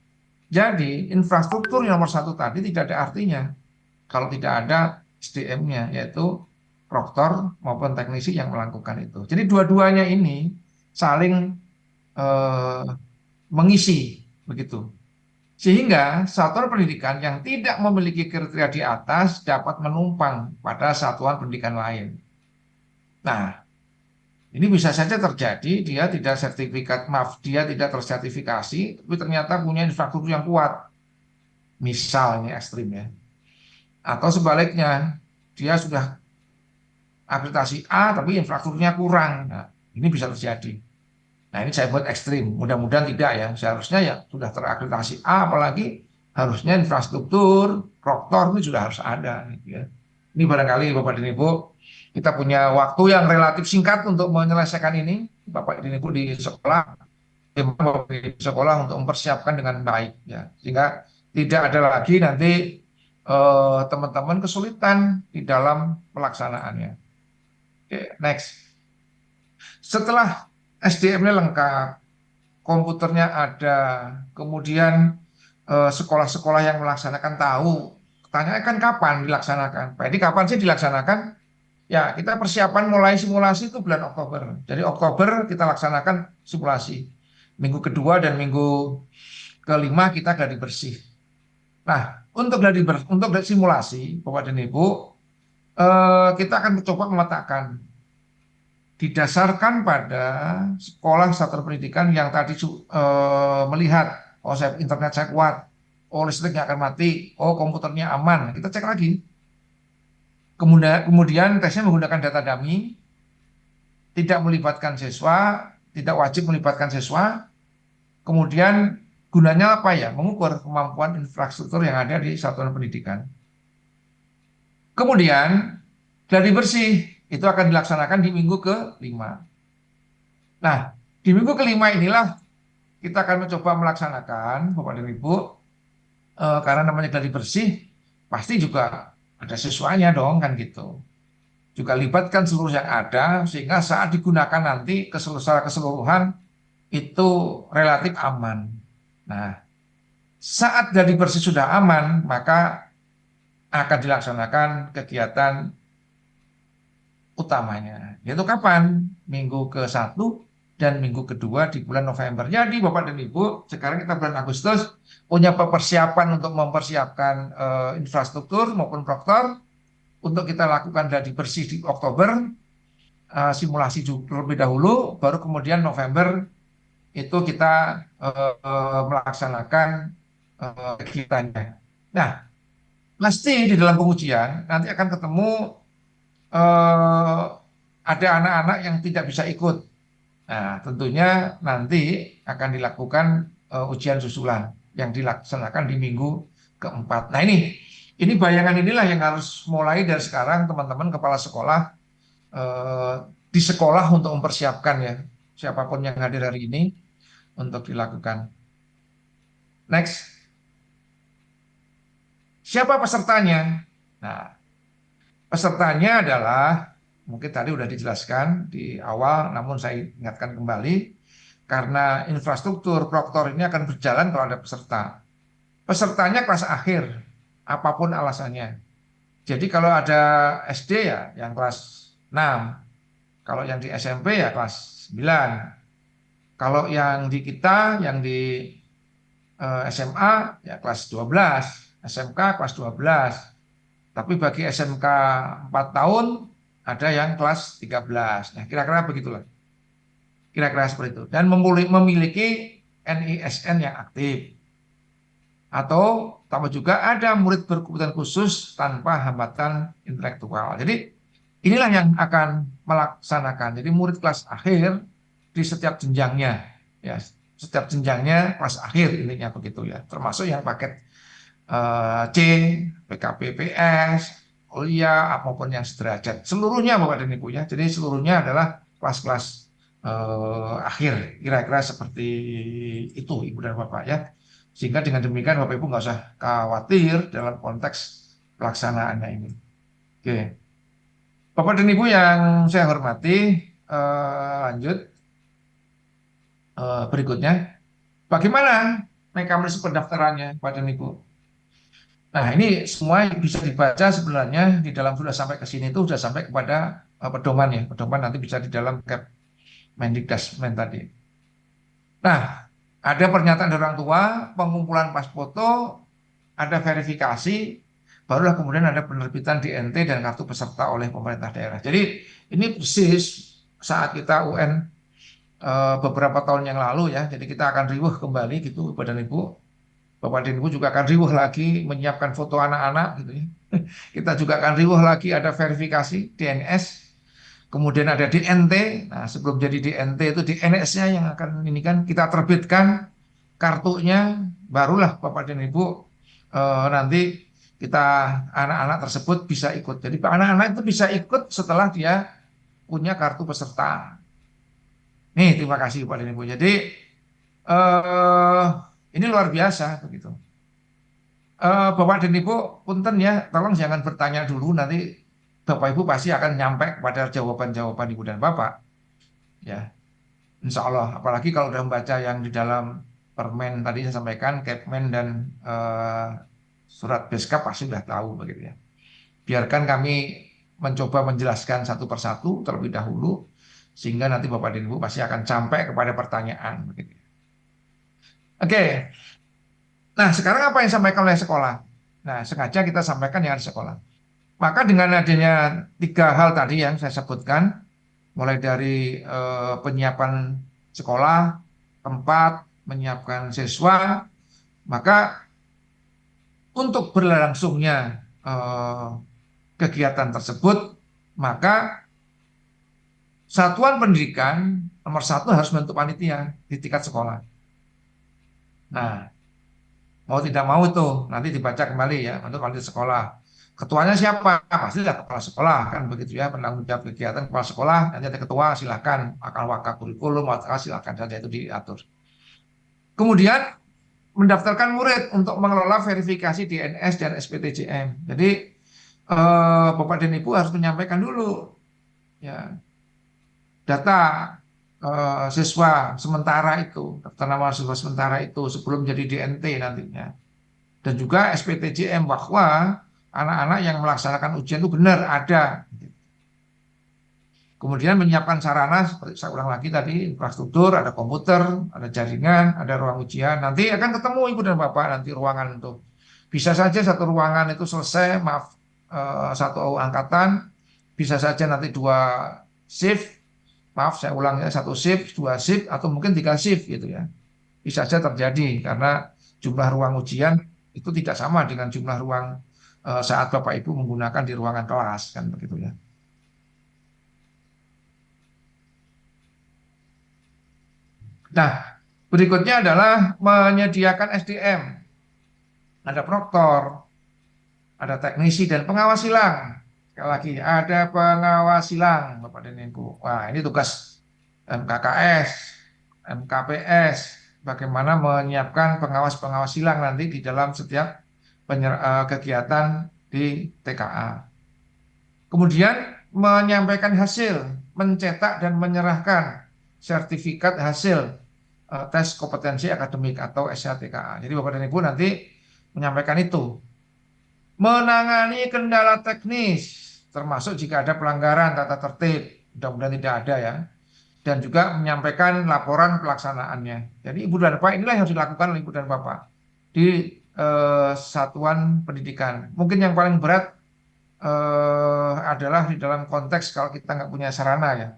Jadi infrastruktur yang nomor satu tadi tidak ada artinya kalau tidak ada SDM-nya, yaitu proktor maupun teknisi yang melakukan itu. Jadi dua-duanya ini saling eh, mengisi begitu. Sehingga satuan pendidikan yang tidak memiliki kriteria di atas dapat menumpang pada satuan pendidikan lain. Nah, ini bisa saja terjadi dia tidak sertifikat, maaf, dia tidak tersertifikasi, tapi ternyata punya infrastruktur yang kuat. Misalnya ekstrim ya. Atau sebaliknya, dia sudah akreditasi A tapi infrastrukturnya kurang. Nah, ini bisa terjadi. Nah, ini saya buat ekstrim. Mudah-mudahan tidak ya. Seharusnya ya sudah terakreditasi A, apalagi harusnya infrastruktur, proktor ini sudah harus ada. Gitu ya. Ini barangkali Bapak dan Ibu, kita punya waktu yang relatif singkat untuk menyelesaikan ini. Bapak dan Ibu di sekolah, di sekolah untuk mempersiapkan dengan baik. Ya. Sehingga tidak ada lagi nanti teman-teman kesulitan di dalam pelaksanaannya. Oke, next. Setelah SDM-nya lengkap, komputernya ada, kemudian sekolah-sekolah yang melaksanakan tahu, tanyakan kapan dilaksanakan. Jadi kapan sih dilaksanakan? Ya, kita persiapan mulai simulasi itu bulan Oktober. Jadi Oktober kita laksanakan simulasi. Minggu kedua dan minggu kelima kita gladi bersih. Nah, untuk simulasi, Bapak dan Ibu, kita akan mencoba memetakan didasarkan pada sekolah satuan pendidikan yang tadi melihat, oh internet saya kuat, oh listriknya akan mati, oh komputernya aman, kita cek lagi. Kemudian tesnya menggunakan data dummy, tidak melibatkan siswa, tidak wajib melibatkan siswa. Kemudian gunanya apa ya? Mengukur kemampuan infrastruktur yang ada di satuan pendidikan. Kemudian gladi bersih itu akan dilaksanakan di minggu ke-5. Nah, di minggu ke-5 inilah kita akan mencoba melaksanakan, Bapak dan Ibu, karena namanya gladi bersih, pasti juga ada siswanya dong, kan gitu. Juga libatkan seluruh yang ada, sehingga saat digunakan nanti secara keseluruhan itu relatif aman. Nah, saat gladi bersih sudah aman, maka akan dilaksanakan kegiatan utamanya. Yaitu kapan? Minggu ke-1 dan minggu kedua di bulan November. Jadi Bapak dan Ibu, sekarang kita bulan Agustus punya persiapan untuk mempersiapkan infrastruktur maupun proktor untuk kita lakukan gladi bersih di Oktober, simulasi terlebih dahulu, baru kemudian November itu kita melaksanakan kegiatannya. Nah, pasti di dalam pengujian nanti akan ketemu ada anak-anak yang tidak bisa ikut. Nah, tentunya nanti akan dilakukan ujian susulan yang dilaksanakan di minggu ke-4. Nah, ini bayangan inilah yang harus mulai dari sekarang teman-teman kepala sekolah di sekolah untuk mempersiapkan ya siapapun yang hadir hari ini untuk dilakukan. Next. Siapa pesertanya? Nah, pesertanya adalah mungkin tadi sudah dijelaskan di awal, namun saya ingatkan kembali karena infrastruktur proktor ini akan berjalan kalau ada peserta. Pesertanya kelas akhir, apapun alasannya. Jadi kalau ada SD ya yang kelas 6, kalau yang di SMP ya kelas 9. Kalau yang di kita, yang di SMA ya kelas 12, SMK kelas 12. Tapi bagi SMK 4 tahun ada yang kelas 13. Nah, kira-kira begitulah. Kira-kira seperti itu. Dan memiliki NISN yang aktif. Atau tambah juga ada murid berkebutuhan khusus tanpa hambatan intelektual. Jadi inilah yang akan melaksanakan. Jadi murid kelas akhir di setiap jenjangnya, ya, setiap jenjangnya kelas akhir intinya begitu ya. Termasuk yang paket C, PKPPS, kuliah, apapun yang sederajat. Seluruhnya Bapak dan Ibu ya. Jadi seluruhnya adalah kelas-kelas akhir. Kira-kira seperti itu Ibu dan Bapak ya. Sehingga dengan demikian Bapak Ibu nggak usah khawatir dalam konteks pelaksanaannya ini. Oke. Bapak dan Ibu yang saya hormati, lanjut berikutnya. Bagaimana mekanisme pendaftarannya Bapak dan Ibu? Nah, ini semua bisa dibaca sebenarnya di dalam sudah sampai ke sini itu sudah sampai kepada pedoman ya. Pedoman nanti bisa di dalam Mendikbudristek tadi. Nah, ada pernyataan dari orang tua, pengumpulan pas foto, ada verifikasi, barulah kemudian ada penerbitan DNT dan kartu peserta oleh pemerintah daerah. Jadi ini persis saat kita UN beberapa tahun yang lalu ya. Jadi kita akan riuh kembali gitu Bapak dan Ibu. Bapak dan Ibu juga akan riuh lagi menyiapkan foto anak-anak gitu ya. Kita juga akan riuh lagi ada verifikasi DNS. Kemudian ada DNT. Nah, sebelum jadi DNT itu DNS-nya yang akan ini kan kita terbitkan kartunya, barulah Bapak dan Ibu nanti kita anak-anak tersebut bisa ikut. Jadi anak-anak itu bisa ikut setelah dia punya kartu peserta. Nih, terima kasih Bapak dan Ibu. Jadi ini luar biasa begitu. Bapak dan Ibu, punten ya, tolong jangan bertanya dulu, nanti Bapak Ibu pasti akan nyampe kepada jawaban-jawaban Ibu dan Bapak. Ya, Insya Allah. Apalagi kalau sudah membaca yang di dalam permen tadi saya sampaikan, Kepmen dan surat Beskap pasti sudah tahu begitu ya. Biarkan kami mencoba menjelaskan satu persatu terlebih dahulu, sehingga nanti Bapak dan Ibu pasti akan sampai kepada pertanyaan begitu. Oke. Nah, sekarang apa yang disampaikan oleh sekolah? Nah, sengaja kita sampaikan yang di sekolah. Maka dengan adanya 3 hal tadi yang saya sebutkan, mulai dari penyiapan sekolah, tempat, menyiapkan siswa, maka untuk berlangsungnya kegiatan tersebut, maka satuan pendidikan nomor 1 harus membentuk panitia di tingkat sekolah. Nah, mau tidak mau itu nanti dibaca kembali ya untuk panitia sekolah. Ketuanya siapa? Pastilah kepala sekolah kan begitu ya, penanggung jawab kegiatan kepala sekolah. Nanti ada ketua, silakan. Akal wakil kurikulum, silakan saja itu diatur. Kemudian mendaftarkan murid untuk mengelola verifikasi DNS dan SPTJM. Jadi Bapak dan Ibu harus menyampaikan dulu ya data siswa sementara itu, daftar nama siswa sementara itu sebelum jadi DNT nantinya. Dan juga SPTJM bahwa anak-anak yang melaksanakan ujian itu benar ada. Kemudian menyiapkan sarana, seperti saya ulang lagi tadi, infrastruktur, ada komputer, ada jaringan, ada ruang ujian. Nanti akan ketemu Ibu dan Bapak nanti ruangan itu. Bisa saja satu ruangan itu selesai, maaf, satu angkatan, bisa saja nanti 2 shift, maaf saya ulang ya, 1 shift, 2 shift, atau mungkin 3 shift gitu ya. Bisa saja terjadi karena jumlah ruang ujian itu tidak sama dengan jumlah ruang saat Bapak Ibu menggunakan di ruangan kelas kan begitu ya. Nah, berikutnya adalah menyediakan SDM. Ada proktor, ada teknisi dan pengawas silang. Sekali lagi, ada pengawas silang, Bapak dan Ibu. Wah, ini tugas MKKS, MKPS, bagaimana menyiapkan pengawas-pengawas silang nanti di dalam setiap kegiatan di TKA. Kemudian menyampaikan hasil, mencetak dan menyerahkan sertifikat hasil tes kompetensi akademik atau SKTKA. Jadi Bapak dan Ibu nanti menyampaikan itu. Menangani kendala teknis, termasuk jika ada pelanggaran tata tertib, mudah-mudahan tidak ada ya. Dan juga menyampaikan laporan pelaksanaannya. Jadi Ibu dan Bapak inilah yang harus dilakukan oleh Ibu dan Bapak di satuan pendidikan. Mungkin yang paling berat adalah di dalam konteks kalau kita nggak punya sarana ya,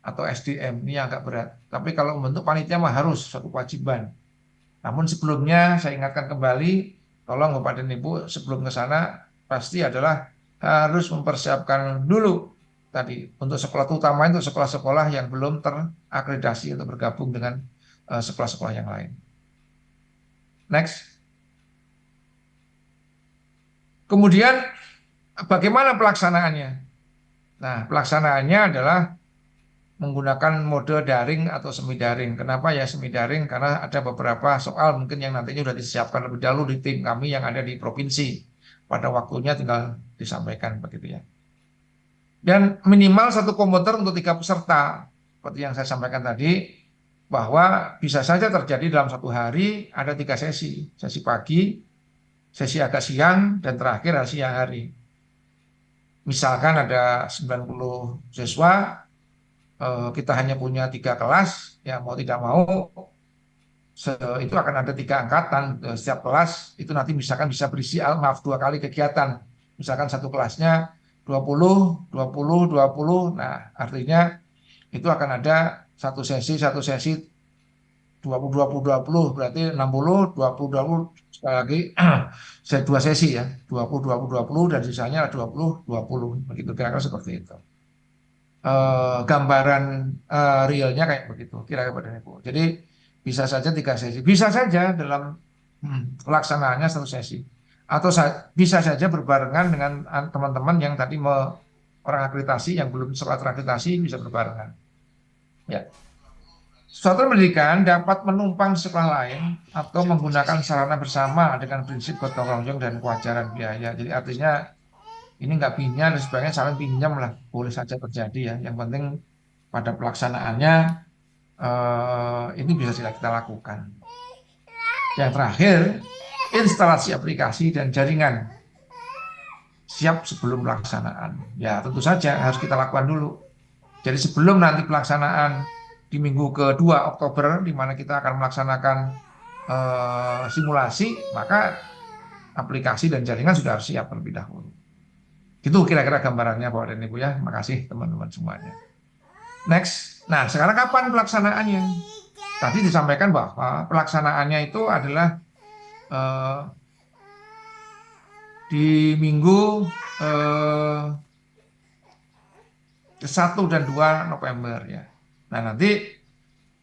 atau SDM, ini agak berat. Tapi kalau membentuk panitia mah harus suatu kewajiban. Namun sebelumnya saya ingatkan kembali, tolong Bapak dan Ibu sebelum ke sana pasti adalah harus mempersiapkan dulu tadi untuk sekolah, terutama untuk sekolah-sekolah yang belum terakreditasi untuk bergabung dengan sekolah-sekolah yang lain. Next. Kemudian bagaimana pelaksanaannya? Nah, pelaksanaannya adalah menggunakan mode daring atau semi daring. Kenapa ya semi daring? Karena ada beberapa soal mungkin yang nantinya sudah disiapkan lebih dahulu di tim kami yang ada di provinsi. Pada waktunya tinggal disampaikan begitu ya. Dan minimal satu komputer untuk 3 peserta. Seperti yang saya sampaikan tadi, bahwa bisa saja terjadi dalam satu hari ada 3 sesi. Sesi pagi, sesi agak siang, dan terakhir siang hari. Misalkan ada 90 siswa, kita hanya punya 3 kelas, ya mau tidak mau itu akan ada 3 angkatan. Setiap kelas itu nanti misalkan bisa berisi 2 kali kegiatan. Misalkan satu kelasnya 20, 20, 20. Nah, artinya itu akan ada satu sesi 20, 20, 20, berarti 60, 20, 20, sekali lagi 2 sesi ya, 20, 20, 20, dan sisanya 20, 20, begitu kira-kira seperti itu. Gambaran realnya kayak begitu kira-kira. Jadi bisa saja 3 sesi, bisa saja dalam pelaksanaannya 1 sesi, atau bisa saja berbarengan dengan teman-teman yang tadi orang akreditasi yang belum sekolah terakreditasi bisa berbarengan. Ya. Suatu pendidikan dapat menumpang sekolah lain atau menggunakan sarana bersama dengan prinsip gotong royong dan kewajaran biaya. Jadi artinya ini nggak pinjam dan sebagainya, saling pinjam lah, boleh saja terjadi ya. Yang penting pada pelaksanaannya ini bisa kita lakukan. Yang terakhir, instalasi aplikasi dan jaringan siap sebelum pelaksanaan. Ya tentu saja harus kita lakukan dulu. Jadi sebelum nanti pelaksanaan di minggu kedua Oktober, di mana kita akan melaksanakan simulasi, maka aplikasi dan jaringan sudah harus siap terlebih dahulu. Itu kira-kira gambarannya Bapak dan Ibu ya. Terima kasih teman-teman semuanya. Next. Nah, sekarang kapan pelaksanaannya? Tadi disampaikan bahwa pelaksanaannya itu adalah di minggu 1 dan 2 November ya. Nah, nanti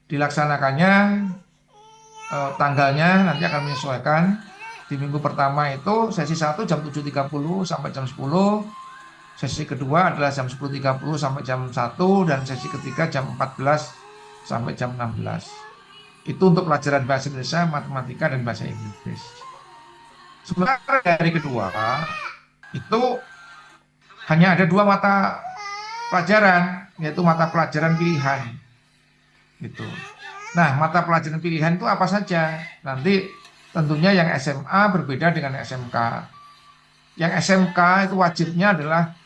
dilaksanakannya tanggalnya nanti akan menyesuaikan. Di minggu pertama itu sesi 1 jam 7.30 sampai jam 10. Sesi kedua adalah jam 10.30 sampai jam 1, dan sesi ketiga jam 14 sampai jam 16. Itu untuk pelajaran bahasa Indonesia, matematika, dan bahasa Inggris. Sementara dari kedua itu hanya ada 2 mata pelajaran, yaitu mata pelajaran pilihan. Gitu. Nah, mata pelajaran pilihan itu apa saja? Nanti tentunya yang SMA berbeda dengan SMK. Yang SMK itu wajibnya adalah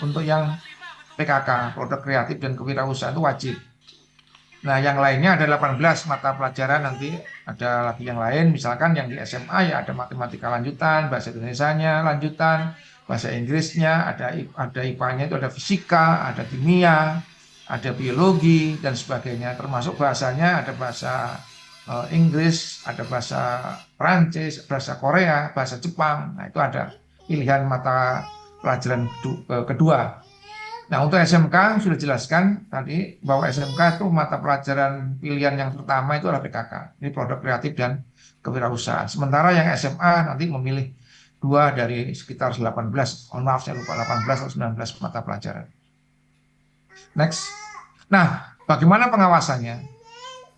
untuk yang PKK, produk kreatif dan kewirausahaan itu wajib. Nah, yang lainnya ada 18 mata pelajaran, nanti ada lagi yang lain. Misalkan yang di SMA ya ada matematika lanjutan, bahasa Indonesianya lanjutan, bahasa Inggrisnya, ada IPA-nya itu ada fisika, ada kimia, ada biologi, dan sebagainya. Termasuk bahasanya ada bahasa Inggris, ada bahasa Perancis, bahasa Korea, bahasa Jepang. Nah, itu ada pilihan mata pelajaran kedua. Nah, untuk SMK sudah jelaskan tadi bahwa SMK itu mata pelajaran pilihan yang pertama itu adalah PKK. Ini produk kreatif dan kewirausahaan. Sementara yang SMA nanti memilih 2 dari sekitar 18. Maaf, saya lupa 18 atau 19 mata pelajaran. Next. Nah, bagaimana pengawasannya?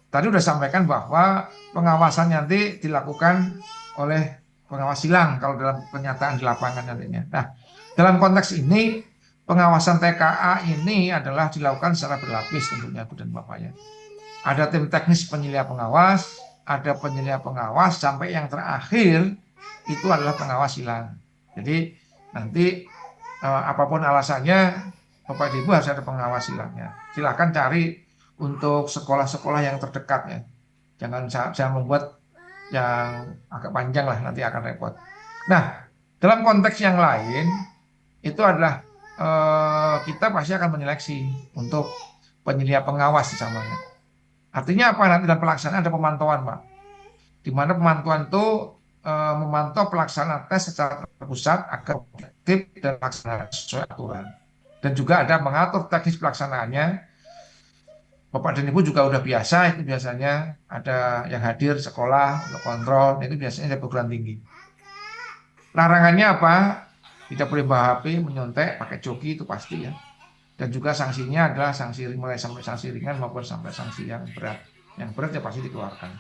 Tadi sudah sampaikan bahwa pengawasan nanti dilakukan oleh pengawas silang kalau dalam kenyataan di lapangan nantinya. Nah, dalam konteks ini pengawasan TKA ini adalah dilakukan secara berlapis tentunya Bu dan Bapak ya. ada tim teknis penyelia pengawas, ada penyelia pengawas, sampai yang terakhir itu adalah pengawas silang. Jadi nanti apapun alasannya, Bapak Ibu harus ada pengawas silangnya. Silakan cari untuk sekolah-sekolah yang terdekat ya. Jangan membuat yang agak panjang lah, nanti akan repot. Nah, dalam konteks yang lain itu adalah kita pasti akan menyeleksi untuk penyelia pengawas namanya. Artinya apa? Nanti dalam pelaksanaan ada pemantauan, Pak. Di mana pemantauan itu memantau pelaksanaan tes secara terpusat agar objektif dan pelaksanaan sesuai aturan. Dan juga ada mengatur teknis pelaksanaannya. Bapak dan Ibu juga udah biasa, itu biasanya ada yang hadir sekolah untuk kontrol, itu biasanya ada perguruan tinggi. Larangannya apa? Tidak boleh bawa HP, menyontek, pakai joki, itu pasti ya. Dan juga sanksinya adalah sanksi mulai sampai sanksi ringan maupun sampai sanksi yang berat. Yang berat ya pasti dikeluarkan.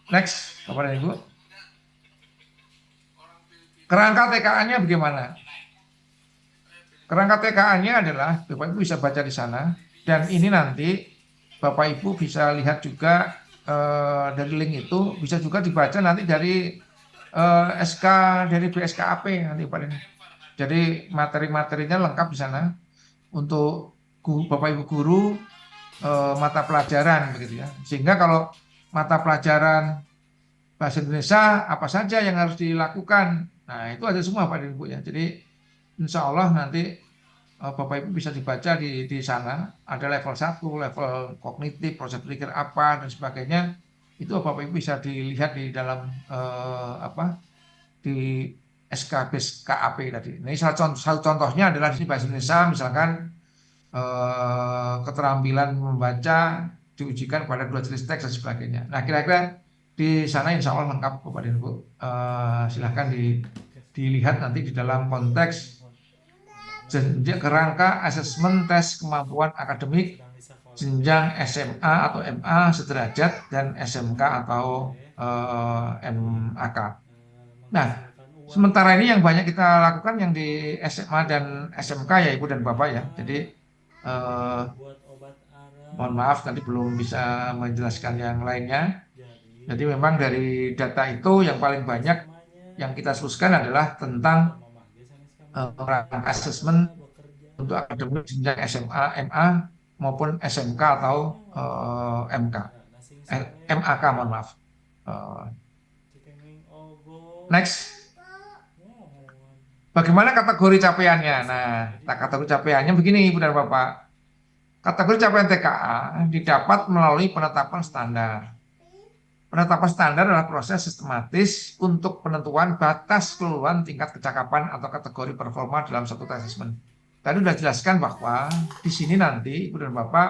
Next, Bapak dan Ibu. Kerangka TKA-nya bagaimana? Kerangka TKA-nya adalah Bapak Ibu bisa baca di sana, dan ini nanti Bapak Ibu bisa lihat juga dari link itu, bisa juga dibaca nanti dari SK dari BSKAP nanti Pak. Jadi materi-materinya lengkap di sana untuk Bapak Ibu guru mata pelajaran begitu ya. Sehingga kalau mata pelajaran bahasa Indonesia apa saja yang harus dilakukan, nah itu ada semua Pak Ibu ya. Jadi insya Allah nanti Bapak Ibu bisa dibaca di sana. Ada level 1, level kognitif, proses berpikir apa dan sebagainya. Itu Bapak Ibu bisa dilihat di dalam di SKB KAP tadi. Ini satu contohnya adalah di bahasa Indonesia, misalkan keterampilan membaca diujikan pada 2 jenis teks dan sebagainya. Nah, kira-kira di sana insya Allah lengkap Bapak dan Ibu. Silahkan dilihat nanti di dalam konteks kerangka asesmen tes kemampuan akademik jenjang SMA atau MA sederajat dan SMK atau MAK. Nah, sementara ini yang banyak kita lakukan yang di SMA dan SMK ya Ibu dan Bapak ya. Jadi mohon maaf tadi belum bisa menjelaskan yang lainnya. Jadi memang dari data itu yang paling banyak yang kita teruskan adalah tentang kerangka asesmen untuk akademik jenjang SMA, MA maupun SMK atau MAK, mohon maaf. Next. Bagaimana kategori capaiannya? Nah, kategori capaiannya begini, Ibu dan Bapak. Kategori capaian TKA didapat melalui penetapan standar. Penetapan standar adalah proses sistematis untuk penentuan batas keseluruhan tingkat kecakapan atau kategori performa dalam satu tes asesmen. Tadi sudah jelaskan bahwa di sini nanti Ibu dan Bapak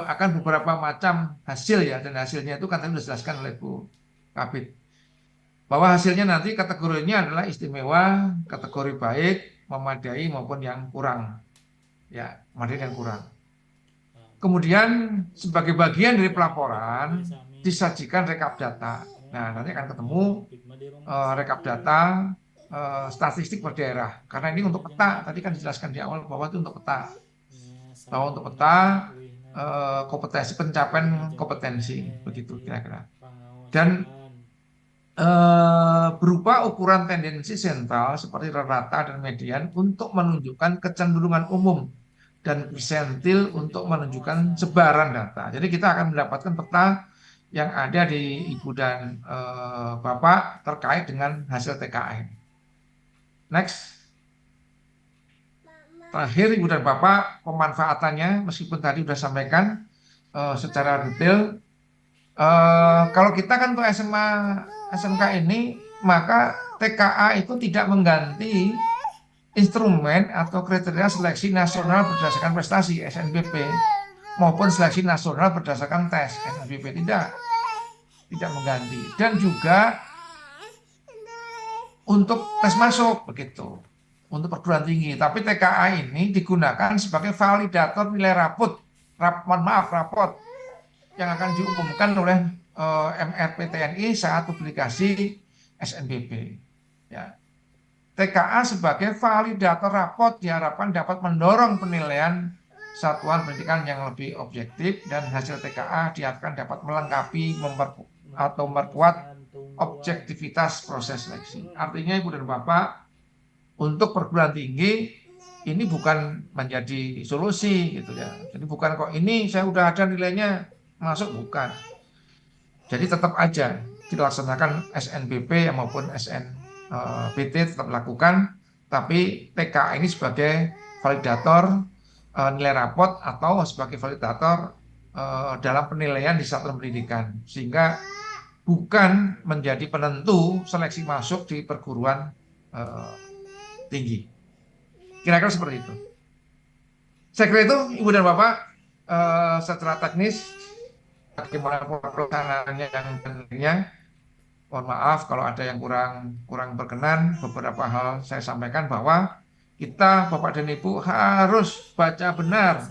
akan beberapa macam hasil ya, dan hasilnya itu kan tadi sudah dijelaskan oleh Bu Kabit. Bahwa hasilnya nanti kategorinya adalah istimewa, kategori baik, memadai maupun yang kurang. Ya, memadai dan kurang. Kemudian sebagai bagian dari pelaporan disajikan rekap data. Nah, nanti akan ketemu rekap data statistik per daerah. Karena ini untuk peta, tadi kan dijelaskan di awal bahwa itu untuk peta. Bahwa untuk peta kompetensi, pencapaian kompetensi, begitu kira-kira. Dan berupa ukuran tendensi sentral seperti rata dan median untuk menunjukkan kecenderungan umum dan persentil untuk menunjukkan sebaran data. Jadi kita akan mendapatkan peta yang ada di Ibu dan Bapak terkait dengan hasil TKA ini. Next. Terakhir Ibu dan Bapak, pemanfaatannya meskipun tadi sudah sampaikan secara detail. Kalau kita kan untuk SMA SMK ini, maka TKA itu tidak mengganti instrumen atau kriteria seleksi nasional berdasarkan prestasi SNBP maupun seleksi nasional berdasarkan tes SNBP, tidak mengganti. Dan juga untuk tes masuk begitu untuk perguruan tinggi. Tapi TKA ini digunakan sebagai validator nilai rapot yang akan diumumkan oleh MRP TNI saat publikasi SNBP. Ya. TKA sebagai validator rapot diharapkan dapat mendorong penilaian satuan pendidikan yang lebih objektif, dan hasil TKA diharapkan dapat melengkapi atau memperkuat objektivitas proses seleksi. Artinya Ibu dan Bapak, untuk perguruan tinggi ini bukan menjadi solusi gitu ya. Jadi bukan kok ini saya udah ada nilainya masuk, bukan. Jadi tetap aja dilaksanakan SNBP maupun SNBT tetap lakukan, tapi TKA ini sebagai validator nilai rapot atau sebagai validator dalam penilaian di satuan pendidikan, sehingga bukan menjadi penentu seleksi masuk di perguruan tinggi. Kira-kira seperti itu. Saya kira itu Ibu dan Bapak, secara teknis bagaimana pelaksanaannya yang benarnya. Mohon maaf kalau ada yang kurang berkenan. Beberapa hal saya sampaikan bahwa kita, Bapak dan Ibu, harus baca benar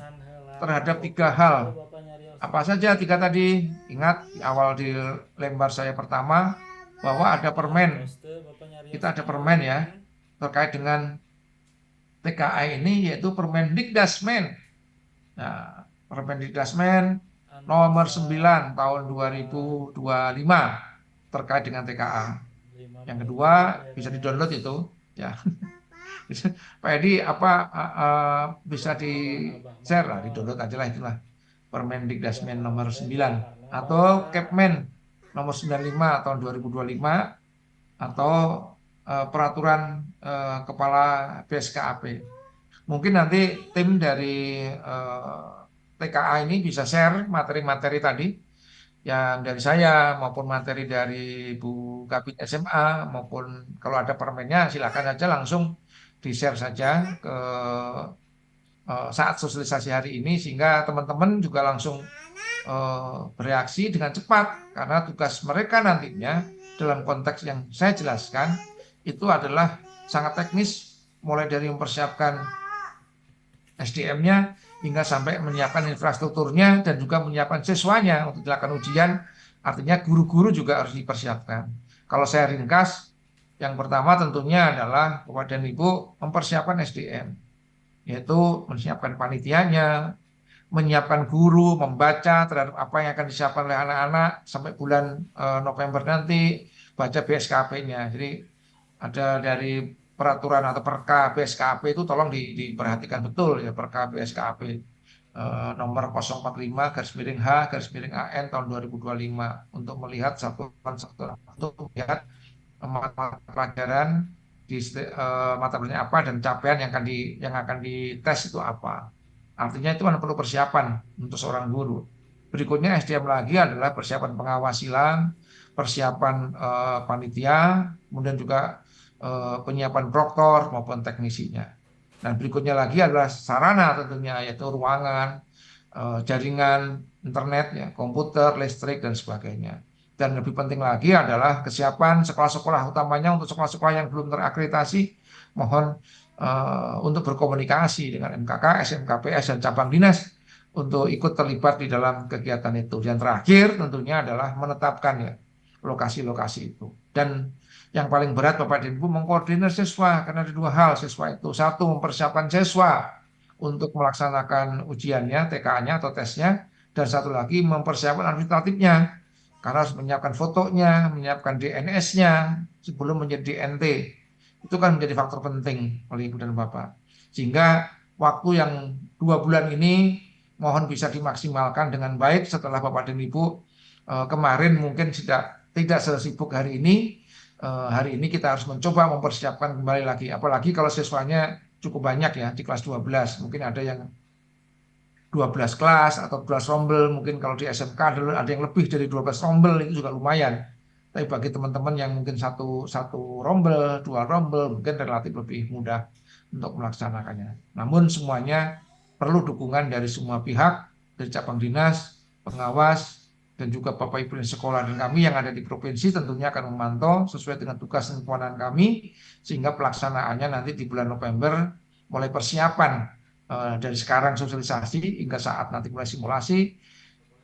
terhadap 3 hal. Apa saja 3 tadi? Ingat di awal di lembar saya pertama bahwa ada permen. Kita ada permen ya terkait dengan TKA ini, yaitu Permendikdasmen. Nah, Permendikdasmen nomor 9 tahun 2025 terkait dengan TKA. Yang kedua bisa di-download itu ya. Pak Edi bisa di-share lah, di-download aja lah itulah. Permendikdasmen nomor 9 atau Kepmen nomor 95 tahun 2025 atau peraturan kepala BSKAP. Mungkin nanti tim dari TKA ini bisa share materi-materi tadi yang dari saya maupun materi dari Bu Kabit SMA, maupun kalau ada permennya silakan saja langsung di-share saja ke saat sosialisasi hari ini, sehingga teman-teman juga langsung bereaksi dengan cepat, karena tugas mereka nantinya dalam konteks yang saya jelaskan itu adalah sangat teknis, mulai dari mempersiapkan SDM-nya hingga sampai menyiapkan infrastrukturnya dan juga menyiapkan siswanya untuk dilakukan ujian. Artinya guru-guru juga harus dipersiapkan. Kalau saya ringkas, yang pertama tentunya adalah Bapak dan Ibu mempersiapkan SDM, yaitu menyiapkan panitianya, menyiapkan guru, membaca terhadap apa yang akan disiapkan oleh anak-anak sampai bulan November nanti, baca BSKP-nya. Jadi ada dari peraturan atau perka BSKP itu tolong diperhatikan betul ya, perka BSKP nomor 045 /H/AN tahun 2025 untuk melihat satuan-satuan, untuk melihat mata pelajaran di mata pelajaran apa dan capaian yang akan dites itu apa. Artinya itu kan perlu persiapan untuk seorang guru. Berikutnya SDM lagi adalah persiapan pengawasilan, persiapan panitia, kemudian juga penyiapan proktor maupun teknisinya. Dan berikutnya lagi adalah sarana tentunya, yaitu ruangan, jaringan internet, ya, komputer, listrik, dan sebagainya. Dan lebih penting lagi adalah kesiapan sekolah-sekolah, utamanya untuk sekolah-sekolah yang belum terakreditasi, mohon untuk berkomunikasi dengan MKK, SMKPS, dan cabang dinas untuk ikut terlibat di dalam kegiatan itu. Dan terakhir tentunya adalah menetapkan ya lokasi-lokasi itu. Dan yang paling berat Bapak dan Ibu mengkoordinir siswa, karena ada 2 hal siswa itu. 1, mempersiapkan siswa untuk melaksanakan ujiannya, TKA-nya atau tesnya, dan 1 lagi mempersiapkan administratifnya, karena harus menyiapkan fotonya, menyiapkan DNS-nya sebelum menjadi DNT. Itu kan menjadi faktor penting oleh Ibu dan Bapak. Sehingga waktu yang 2 bulan ini mohon bisa dimaksimalkan dengan baik setelah Bapak dan Ibu kemarin mungkin tidak sesibuk hari ini. Hari ini kita harus mencoba mempersiapkan kembali lagi. Apalagi kalau siswanya cukup banyak ya, di kelas 12. Mungkin ada yang 12 kelas atau 12 rombel. Mungkin kalau di SMK ada yang lebih dari 12 rombel, itu juga lumayan. Tapi bagi teman-teman yang mungkin satu rombel, 2 rombel, mungkin relatif lebih mudah untuk melaksanakannya. Namun semuanya perlu dukungan dari semua pihak, dari cabang dinas, pengawas, dan juga Bapak Ibu di sekolah, dan kami yang ada di provinsi tentunya akan memantau sesuai dengan tugas dan kewenangan kami, sehingga pelaksanaannya nanti di bulan November, mulai persiapan dari sekarang sosialisasi hingga saat nanti mulai simulasi,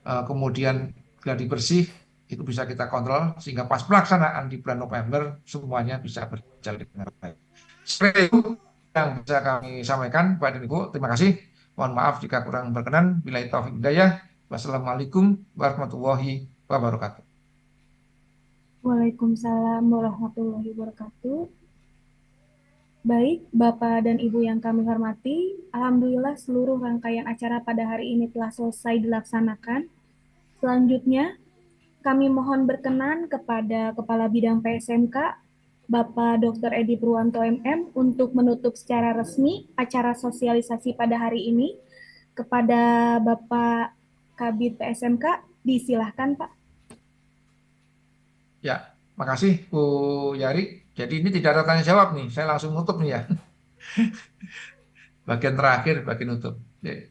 kemudian gladi bersih itu bisa kita kontrol, sehingga pas pelaksanaan di bulan November semuanya bisa berjalan dengan baik. Seperti itu yang bisa kami sampaikan Pak dan Ibu. Terima kasih. Mohon maaf jika kurang berkenan. Billahi taufiq hidayah. Wassalamualaikum warahmatullahi wabarakatuh. Waalaikumsalam warahmatullahi wabarakatuh. Baik, Bapak dan Ibu yang kami hormati, Alhamdulillah seluruh rangkaian acara pada hari ini telah selesai dilaksanakan. Selanjutnya, kami mohon berkenan kepada Kepala Bidang PSMK, Bapak Dr. Edi Purwanto MM, untuk menutup secara resmi acara sosialisasi pada hari ini. Kepada Bapak Kabid PSMK, disilahkan Pak. Ya, makasih Bu Yari. Jadi ini tidak ada tanya jawab nih. Saya langsung nutup nih ya. Bagian terakhir, bagian nutup. Oke.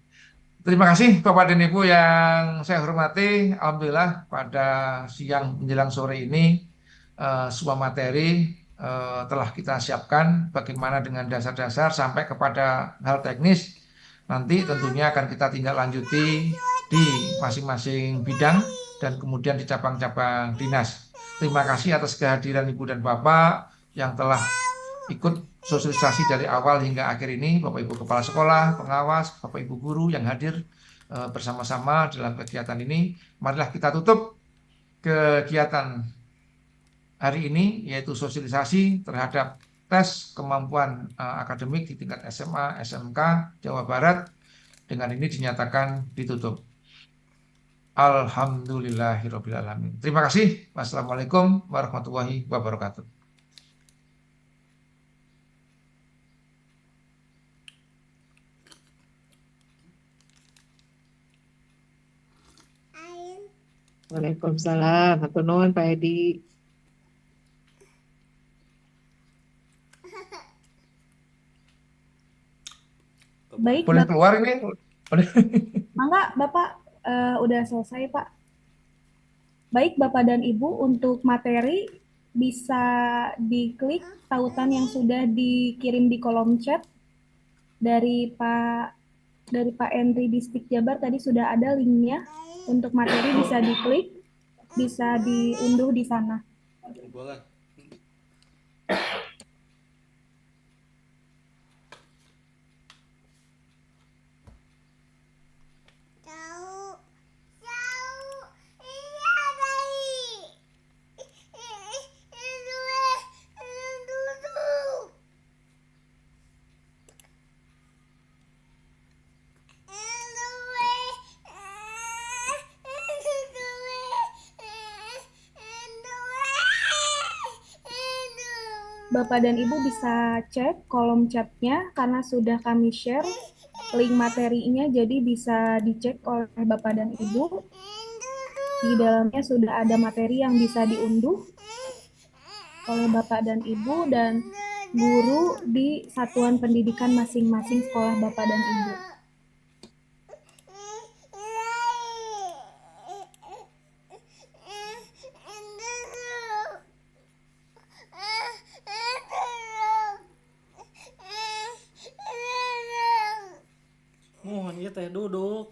Terima kasih Bapak dan Ibu yang saya hormati. Alhamdulillah pada siang menjelang sore ini semua materi telah kita siapkan. Bagaimana dengan dasar-dasar sampai kepada hal teknis. Nanti tentunya akan kita tindak lanjuti di masing-masing bidang dan kemudian di cabang-cabang dinas. Terima kasih atas kehadiran Ibu dan Bapak yang telah ikut sosialisasi dari awal hingga akhir ini, Bapak Ibu Kepala Sekolah, pengawas, Bapak Ibu Guru yang hadir bersama-sama dalam kegiatan ini. Marilah kita tutup kegiatan hari ini, yaitu sosialisasi terhadap tes kemampuan akademik di tingkat SMA, SMK, Jawa Barat. Dengan ini dinyatakan ditutup. Alhamdulillahirabbil alamin. Terima kasih. Wassalamualaikum warahmatullahi wabarakatuh. Waalaikumsalam. Hatur nuhun Pak Edi. Baik, Boleh Bapak. keluar ini? Boleh. Mangga, Bapak udah selesai, Pak. Baik, Bapak dan Ibu, untuk materi bisa diklik tautan yang sudah dikirim di kolom chat dari Pak Henry Distrik Jabar. Tadi sudah ada linknya untuk materi, bisa diklik, bisa diunduh di sana. Bapak dan Ibu bisa cek kolom chatnya karena sudah kami share link materinya, jadi bisa dicek oleh Bapak dan Ibu. Di dalamnya sudah ada materi yang bisa diunduh oleh Bapak dan Ibu dan guru di satuan pendidikan masing-masing sekolah Bapak dan Ibu. Mohon ieu teh duduk.